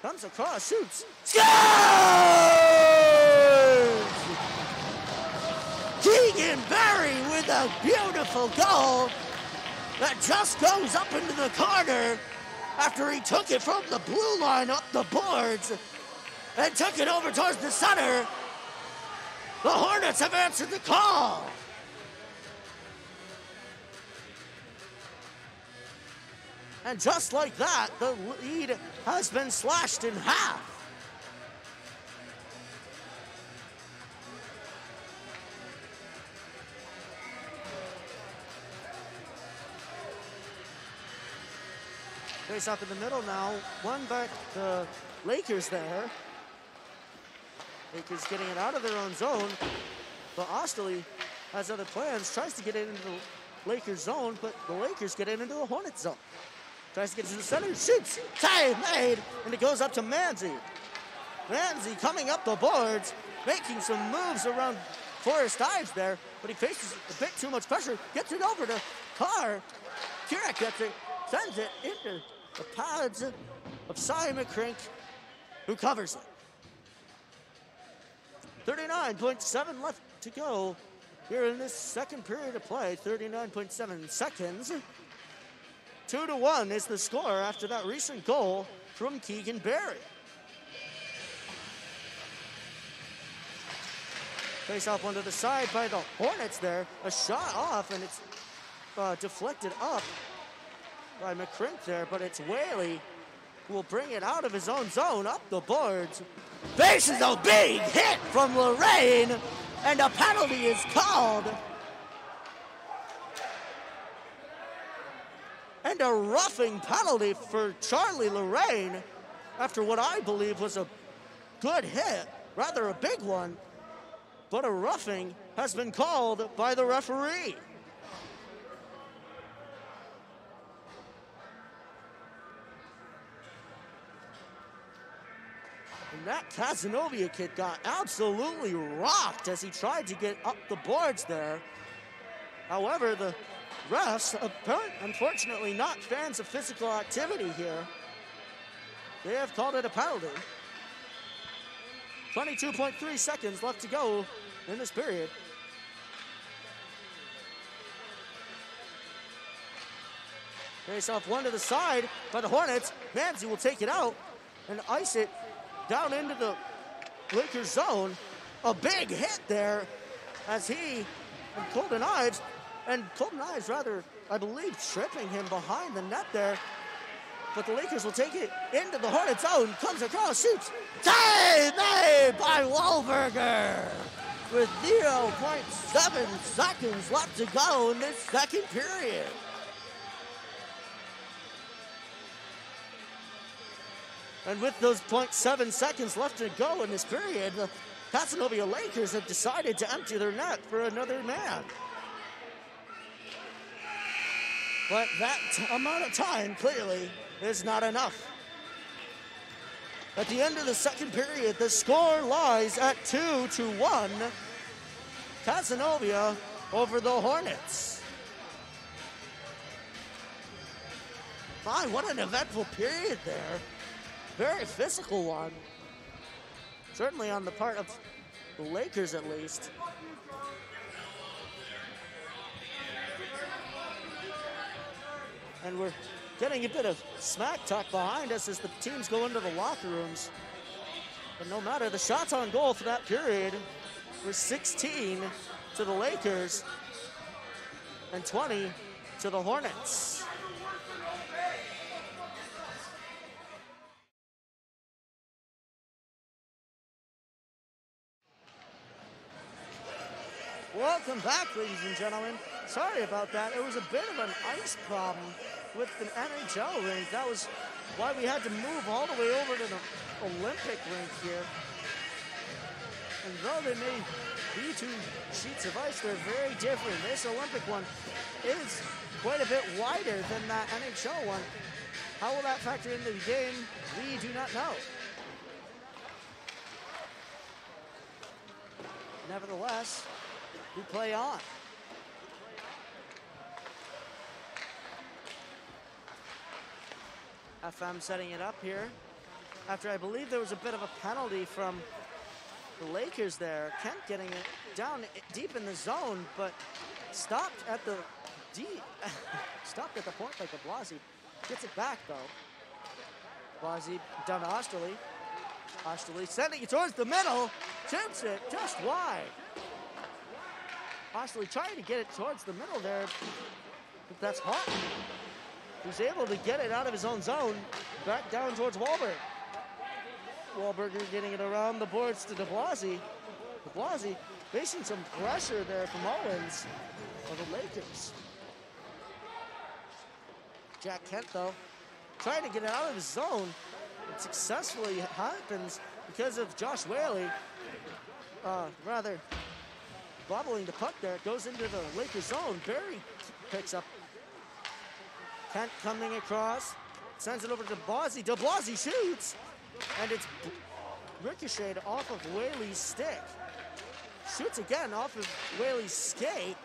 comes across, shoots, scores! Keegan Barry with a beautiful goal that just goes up into the corner after he took it from the blue line up the boards and took it over towards the center. The Hornets have answered the call. And just like that, the lead has been slashed in half. Face up in the middle now. One back the Lakers there. Lakers getting it out of their own zone. But Osterley has other plans. Tries to get it into the Lakers zone, but the Lakers get it into the Hornets zone. Tries to get to the center, shoots, tie made, and it goes up to Manzi. Manzi coming up the boards, making some moves around Forrest Ives there, but he faces a bit too much pressure, gets it over to Carr. Kirak gets it, sends it into the pads of Cy McCrink, who covers it. 39.7 left to go here in this second period of play, 39.7 seconds. 2-1 is the score after that recent goal from Keegan Barry. Face off onto the side by the Hornets there. A shot off, and it's deflected up by McCrink there, but it's Whaley who will bring it out of his own zone, up the boards. Faces a big hit from Lorraine, and a penalty is called. And a roughing penalty for Charlie Lorraine after what I believe was a good hit, rather a big one, but a roughing has been called by the referee. That Cazenovia kid got absolutely rocked as he tried to get up the boards there. However, the refs, unfortunately not fans of physical activity here, they have called it a penalty. 22.3 seconds left to go in this period. Face off one to the side by the Hornets. Manzi will take it out and ice it down into the Lakers zone. A big hit there as he and Colton Ives, I believe, tripping him behind the net there. But the Lakers will take it into the Hornets zone. Comes across, shoots. Save made by Wahlberger with 0.7 seconds left to go in this second period. And with those 0.7 seconds left to go in this period, the Cazenovia Lakers have decided to empty their net for another man. But that amount of time clearly is not enough. At the end of the second period, the score lies at 2-1. Cazenovia over the Hornets. My, what an eventful period there. Very physical one. Certainly on the part of the Lakers, at least. And we're getting a bit of smack talk behind us as the teams go into the locker rooms. But no matter, the shots on goal for that period were 16 to the Lakers and 20 to the Hornets. Welcome back, ladies and gentlemen. Sorry about that. It was a bit of an ice problem with the NHL rink. That was why we had to move all the way over to the Olympic rink here. And though they may be two sheets of ice, they're very different. This Olympic one is quite a bit wider than that NHL one. How will that factor into the game? We do not know. Nevertheless, we play on. FM setting it up here after I believe there was a bit of a penalty from the Lakers there. Kent getting it down deep in the zone, but stopped at the point by DeBlasi. Gets it back though. DeBlasi down to Osterley. Osterley sending it towards the middle. Shoots it just wide. Osterley trying to get it towards the middle there, but that's Houghton, who's able to get it out of his own zone, back down towards Wahlberg. Wahlberger getting it around the boards to DeBlasi. DeBlasi facing some pressure there from Owens of the Lakers. Jack Kent, though, trying to get it out of his zone. It successfully happens because of Josh Whaley, bobbling the puck there. It goes into the Lakers zone. Barry picks up. Kent coming across, sends it over to DeBlasi. DeBlasi shoots, and it's ricocheted off of Whaley's stick. Shoots again off of Whaley's skate.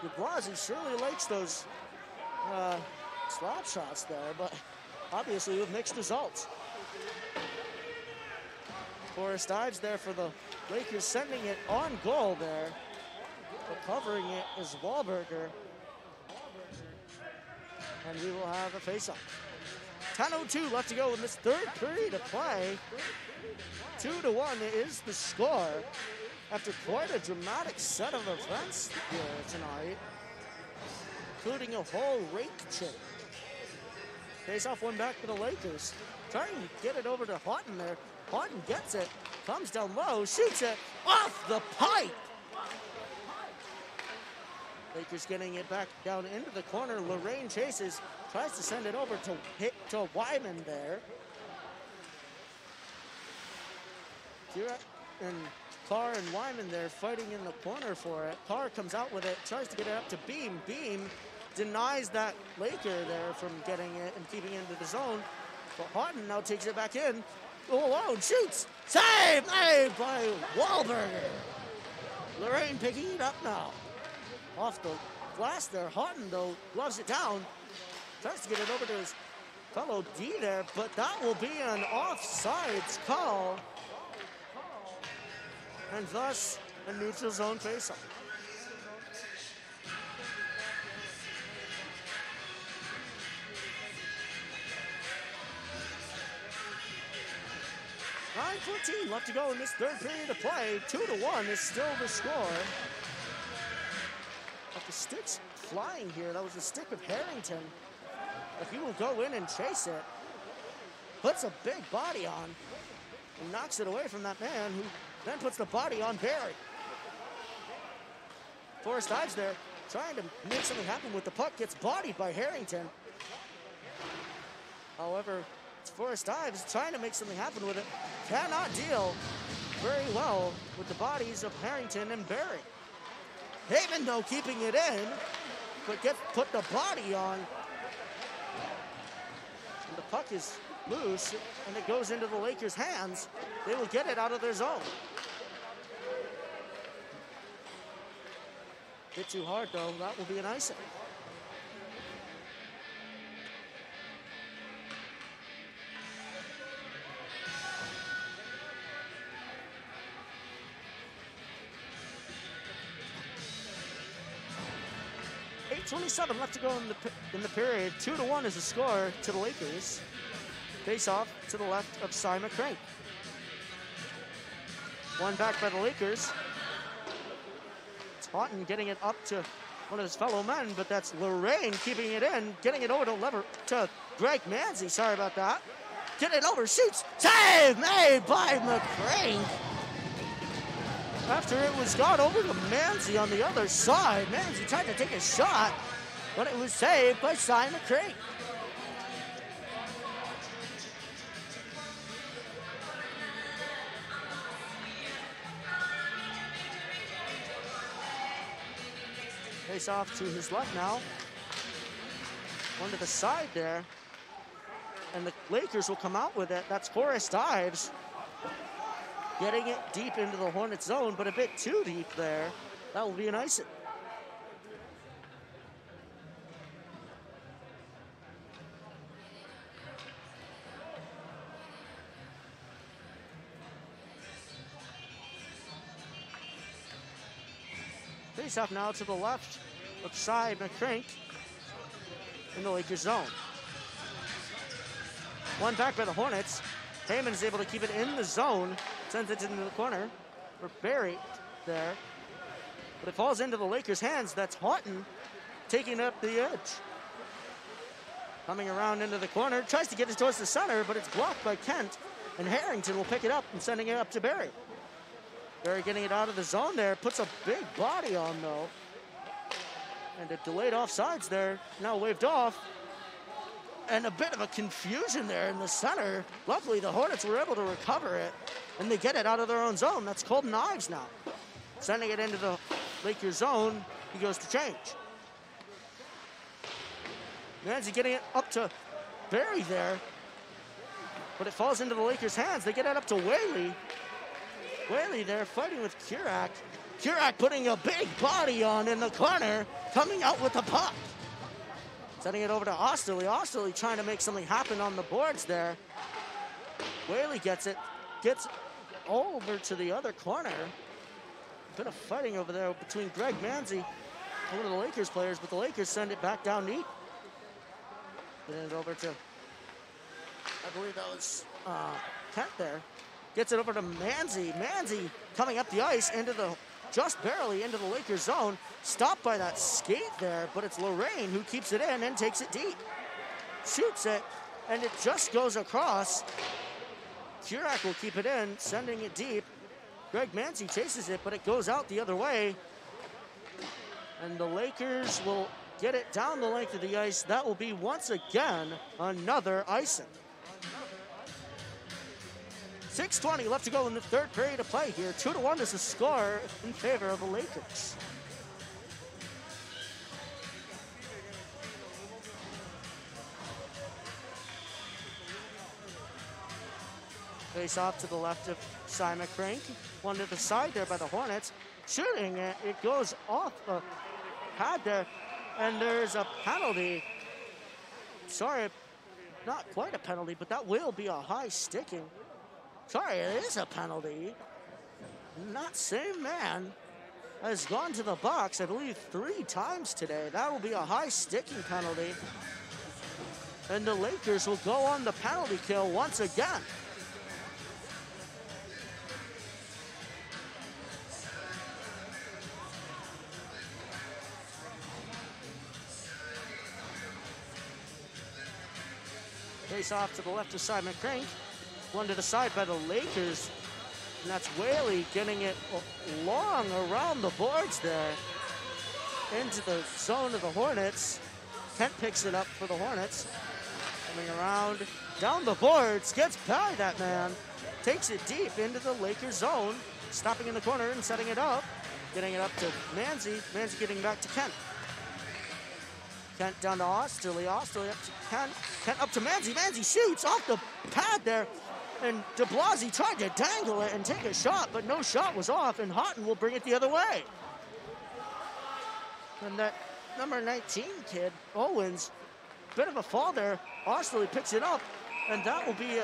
DeBlasi surely likes those slap shots there, but obviously with mixed results. Forrest Ives there for the Lakers, sending it on goal there, but covering it is Wahlberger. And we will have a face-off. 10:02 left to go in this third period of play. 2-1 is the score after quite a dramatic set of events here tonight, including a whole rake change. Face-off one back for the Lakers. Trying to get it over to Houghton there. Houghton gets it, comes down low, shoots it off the pipe. Lakers getting it back down into the corner. Lorraine chases, tries to send it over to Wyman there. And Carr and Wyman there fighting in the corner for it. Carr comes out with it, tries to get it up to Beam. Beam denies that Laker there from getting it and keeping it into the zone. But Houghton now takes it back in. alone, shoots. Save made by Wahlberger. Lorraine picking it up now. Off the glass there. Houghton, though, gloves it down. Tries to get it over to his fellow D there, but that will be an offsides call. And thus, a neutral zone faceoff. .14 left to go in this third period of play. 2-1 is still the score. But the stick's flying here. That was the stick of Harrington. If he will go in and chase it, puts a big body on, and knocks it away from that man, who then puts the body on Barry. Forrest Ives there, trying to make something happen with the puck, gets bodied by Harrington. However, it's Forrest Ives trying to make something happen with it. Cannot deal very well with the bodies of Harrington and Barry. Haven, though, keeping it in, but put the body on. And the puck is loose, and it goes into the Lakers' hands. They will get it out of their zone. Bit too hard, though. That will be an icing. .27 left to go in the period. 2-1 is the score to the Lakers. Face off to the left of Cy McCrank. One back by the Lakers. It's Houghton getting it up to one of his fellow men, but that's Lorraine keeping it in, getting it over to Greg Manzi. Sorry about that. Get it over, shoots, save made by McCrank. After it was got over to Manzi on the other side. Manzi tried to take a shot, but it was saved by Cy McCrank. Face off to his left now. One to the side there. And the Lakers will come out with it. That's Forrest Ives. Getting it deep into the Hornets zone, but a bit too deep there. That will be an icing. Face off now to the left of Cy McCrank in the Lakers zone. One back by the Hornets. Heyman is able to keep it in the zone, sends it into the corner for Barry there. But it falls into the Lakers' hands. That's Houghton taking up the edge. Coming around into the corner, tries to get it towards the center, but it's blocked by Kent, and Harrington will pick it up and sending it up to Barry. Barry getting it out of the zone there, puts a big body on though. And a delayed offsides there, now waved off. And a bit of a confusion there in the center. Luckily, the Hornets were able to recover it, and they get it out of their own zone. That's Colton Ives now. Sending it into the Lakers zone, he goes to change. Manzi getting it up to Barry there, but it falls into the Lakers' hands. They get it up to Whaley. Whaley there fighting with Kurak. Kurak putting a big body on in the corner, coming out with the puck. Sending it over to Osterley. Osterley trying to make something happen on the boards there. Whaley gets it, gets over to the other corner. Bit of fighting over there between Greg Manzi and one of the Lakers players, but the Lakers send it back down deep. Getting it over to, I believe that was Kent there. Gets it over to Manzi. Manzi coming up the ice into the, just barely into the Lakers zone. Stopped by that skate there, but it's Lorraine who keeps it in and takes it deep. Shoots it, and it just goes across. Kurak will keep it in, sending it deep. Greg Manzi chases it, but it goes out the other way. And the Lakers will get it down the length of the ice. That will be, once again, another icing. 6:20 left to go in the third period of play here. 2-1 is the score in favor of the Lakers. Face off to the left of Simon Rink. One to the side there by the Hornets. Shooting it, it goes off the pad there, and there's a penalty. Sorry, not quite a penalty, but that will be a high sticking. Sorry, it is a penalty. That same man has gone to the box, I believe, 3 times today. That will be a high sticking penalty. And the Lakers will go on the penalty kill once again. Face off to the left of Simon Rink. One to the side by the Lakers. And that's Whaley getting it long around the boards there. Into the zone of the Hornets. Kent picks it up for the Hornets. Coming around, down the boards, gets by that man. Takes it deep into the Lakers zone. Stopping in the corner and setting it up. Getting it up to Manzi. Manzi getting back to Kent. Kent down to Osterley. Osterley up to Kent. Kent up to Manzi. Manzi shoots off the pad there. And de Blasi tried to dangle it and take a shot, but no shot was off, and Houghton will bring it the other way. And that number 19 kid, Owens, bit of a fall there. Osterley picks it up, and that will be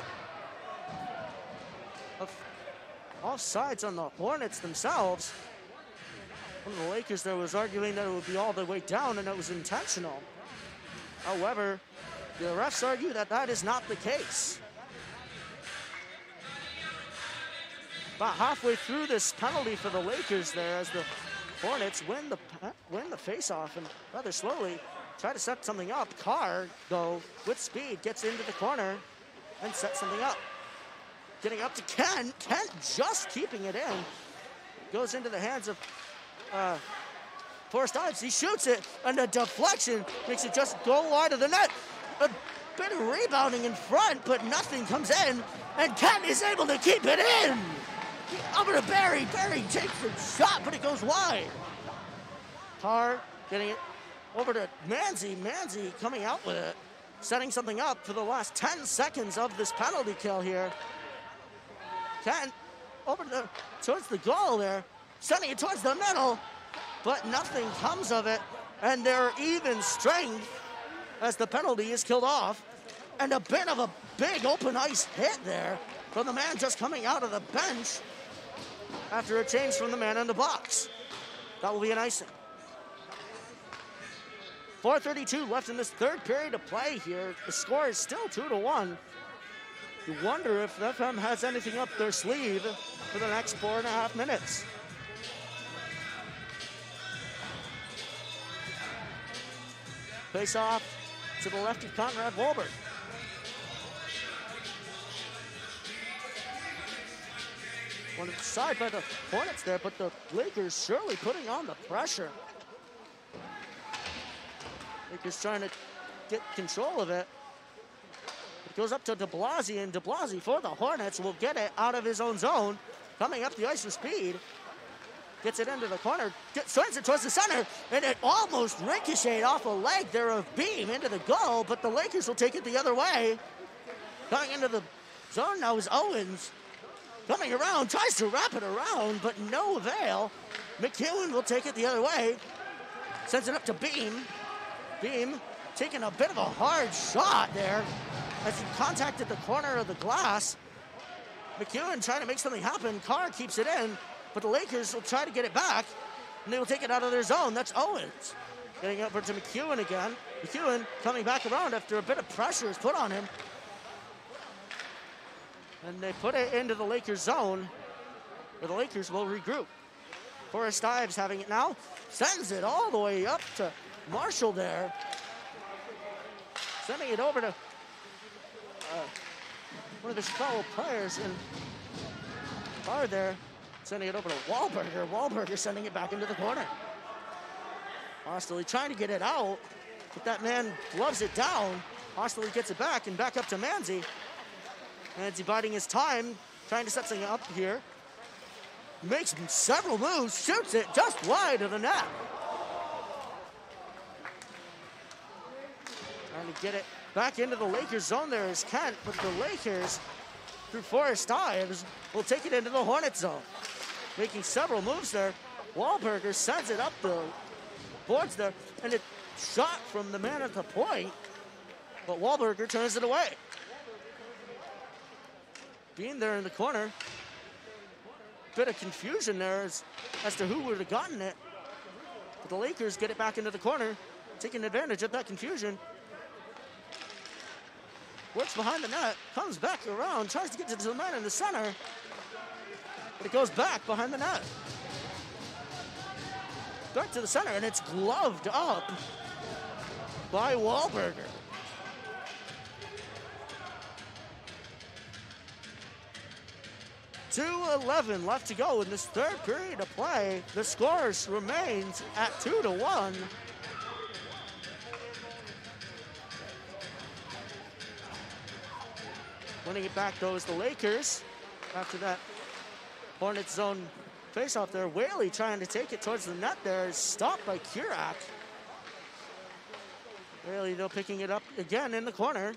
offsides on the Hornets themselves. One of the Lakers there was arguing that it would be all the way down and it was intentional. However, the refs argue that that is not the case. About halfway through this penalty for the Lakers there, as the Hornets win the face-off and rather slowly try to set something up. Carr, though, with speed, gets into the corner and sets something up. Getting up to Kent. Kent just keeping it in. Goes into the hands of Forrest Ives. He shoots it, and the deflection makes it just go wide of the net. A bit of rebounding in front, but nothing comes in, and Kent is able to keep it in. Over to Barry. Barry takes the shot, but it goes wide. Carr getting it over to Manzi. Manzi coming out with it, setting something up for the last 10 seconds of this penalty kill here. Kent over towards the goal there, sending it towards the middle, but nothing comes of it, and they're even strength as the penalty is killed off, and a bit of a big open ice hit there from the man just coming out of the bench after a change from the man in the box. That will be an icing. 4:32 left in this third period of play here. The score is still 2-1. You wonder if FM has anything up their sleeve for the next 4.5 minutes. Face off to the left of Conrad Wahlberg. One to the side by the Hornets there, but the Lakers surely putting on the pressure. Lakers trying to get control of it. It goes up to de Blasi, and de Blasi for the Hornets will get it out of his own zone. Coming up the ice with speed. Gets it into the corner, sends it towards the center, and it almost ricocheted off a leg there of Beam into the goal, but the Lakers will take it the other way. Coming into the zone now is Owens. Coming around, tries to wrap it around, but no avail. McEwen will take it the other way. Sends it up to Beam. Beam taking a bit of a hard shot there as he contacted the corner of the glass. McEwen trying to make something happen. Carr keeps it in, but the Lakers will try to get it back, and they will take it out of their zone. That's Owens. Getting over to McEwen again. McEwen coming back around after a bit of pressure is put on him. And they put it into the Lakers zone, where the Lakers will regroup. Forrest Ives having it now. Sends it all the way up to Marshall there. Sending it over to one of the Chicago players in Carr there. Sending it over to Wahlberger. Wahlberger sending it back into the corner. Osterley trying to get it out, but that man gloves it down. Osterley gets it back and back up to Manzi. Manzi biding his time, trying to set something up here. Makes several moves, shoots it just wide of the net. Trying to get it back into the Lakers zone there is Kent, but the Lakers through Forrest Ives will take it into the Hornet zone. Making several moves there. Wahlberger sends it up the boards there, and it shot from the man at the point, but Wahlberger turns it away. Being there in the corner, bit of confusion there as to who would have gotten it. But the Lakers get it back into the corner, taking advantage of that confusion. Works behind the net, comes back around, tries to get to the man in the center, but it goes back behind the net. Back to the center, and it's gloved up by Wahlberger. .2:11 left to go in this third period of play. The score remains at 2-1. Winning it back, though, is the Lakers. After that Hornets zone face-off there, Whaley trying to take it towards the net there is stopped by Kurak. Whaley, though, picking it up again in the corner.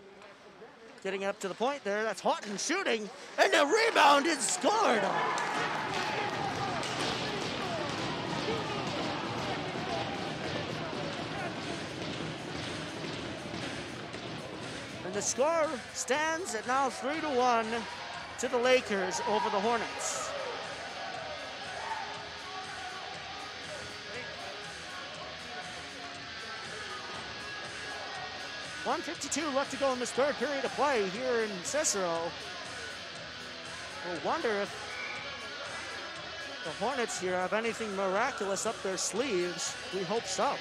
Getting it up to the point there, that's Houghton shooting, and the rebound is scored on. And the score stands at now 3-1 to the Lakers over the Hornets. .152 left to go in this third period of play here in Cicero. We'll wonder if the Hornets here have anything miraculous up their sleeves. We hope so.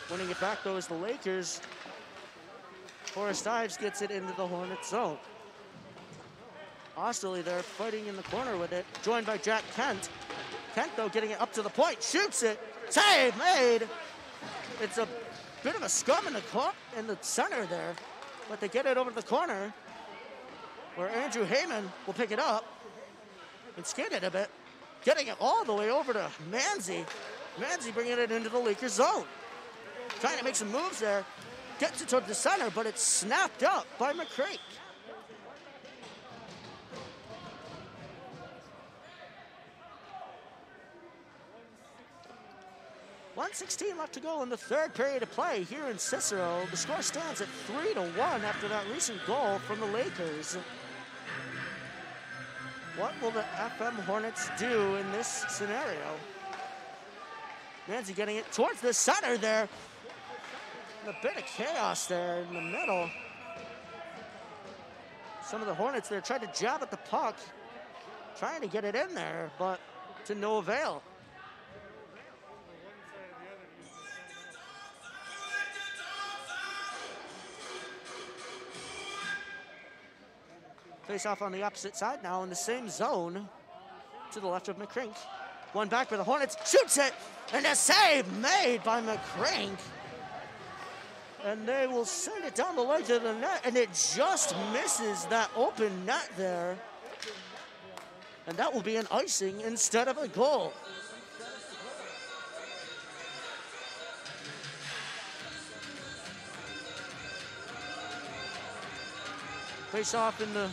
Winning it back, though, is the Lakers. Forrest Ives gets it into the Hornets zone. Osterley there fighting in the corner with it, joined by Jack Kent. Kent, though, getting it up to the point, shoots it. Save made. It's a bit of a scrum in the center there, but they get it over to the corner where Andrew Heyman will pick it up and skid it a bit, getting it all the way over to Manzi. Manzi bringing it into the Lakers zone. Trying to make some moves there, gets it toward the center, but it's snapped up by McCrake. .116 left to go in the third period of play here in Cicero. The score stands at 3-1 after that recent goal from the Lakers. What will the FM Hornets do in this scenario? Manzi getting it towards the center there. And a bit of chaos there in the middle. Some of the Hornets there tried to jab at the puck, trying to get it in there, but to no avail. Face off on the opposite side now in the same zone to the left of McCrink. One back for the Hornets, shoots it, and a save made by McCrink. And they will send it down the leg of the net, and it just misses that open net there. And that will be an icing instead of a goal. Face off in the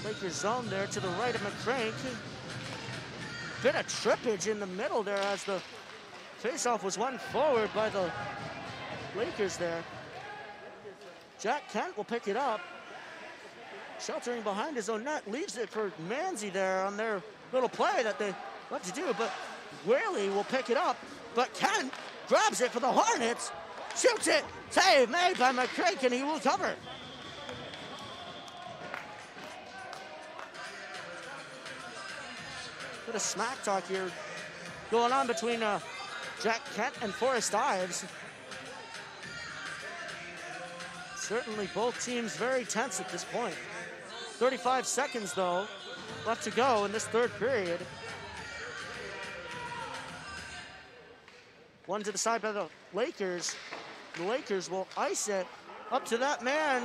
Lakers zone there to the right of McCrank. Bit of trippage in the middle there as the face-off was won forward by the Lakers there. Jack Kent will pick it up. Sheltering behind his own net, leaves it for Manzi there on their little play that they love to do, but Whaley will pick it up, but Kent grabs it for the Hornets, shoots it, save made by McCrank, and he will cover. Bit of smack talk here going on between Jack Kent and Forrest Ives. Certainly both teams very tense at this point. 35 seconds, though, left to go in this third period. One to the side by the Lakers. The Lakers will ice it up to that man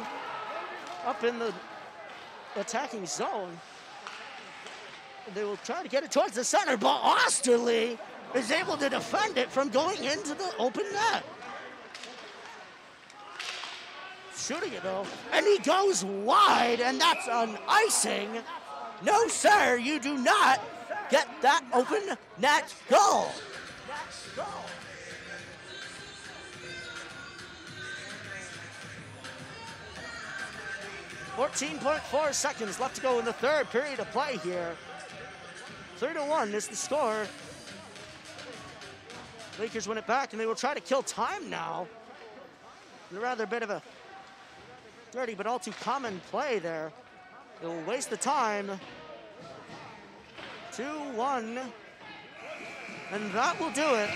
up in the attacking zone. They will try to get it towards the center, but Osterley is able to defend it from going into the open net. shooting it though. And he goes wide, and that's an icing. No, sir, you do not get that open net goal. 14.4 seconds left to go in the third period of play here. 3-1 is the score. Lakers win it back, and they will try to kill time now. A rather bit of a dirty but all too common play there. It will waste the time. 2-1, and that will do it.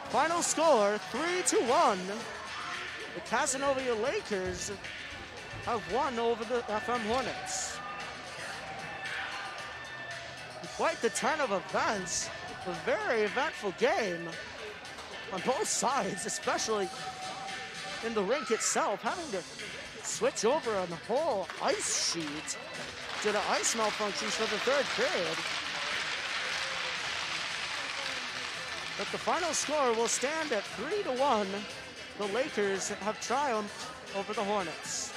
Final score, 3-1. The Cazenovia Lakers have won over the FM Hornets. Quite the turn of events. A very eventful game on both sides, especially in the rink itself, having to switch over on the whole ice sheet due to ice malfunctions for the third period. But the final score will stand at 3-1. The Lakers have triumphed over the Hornets.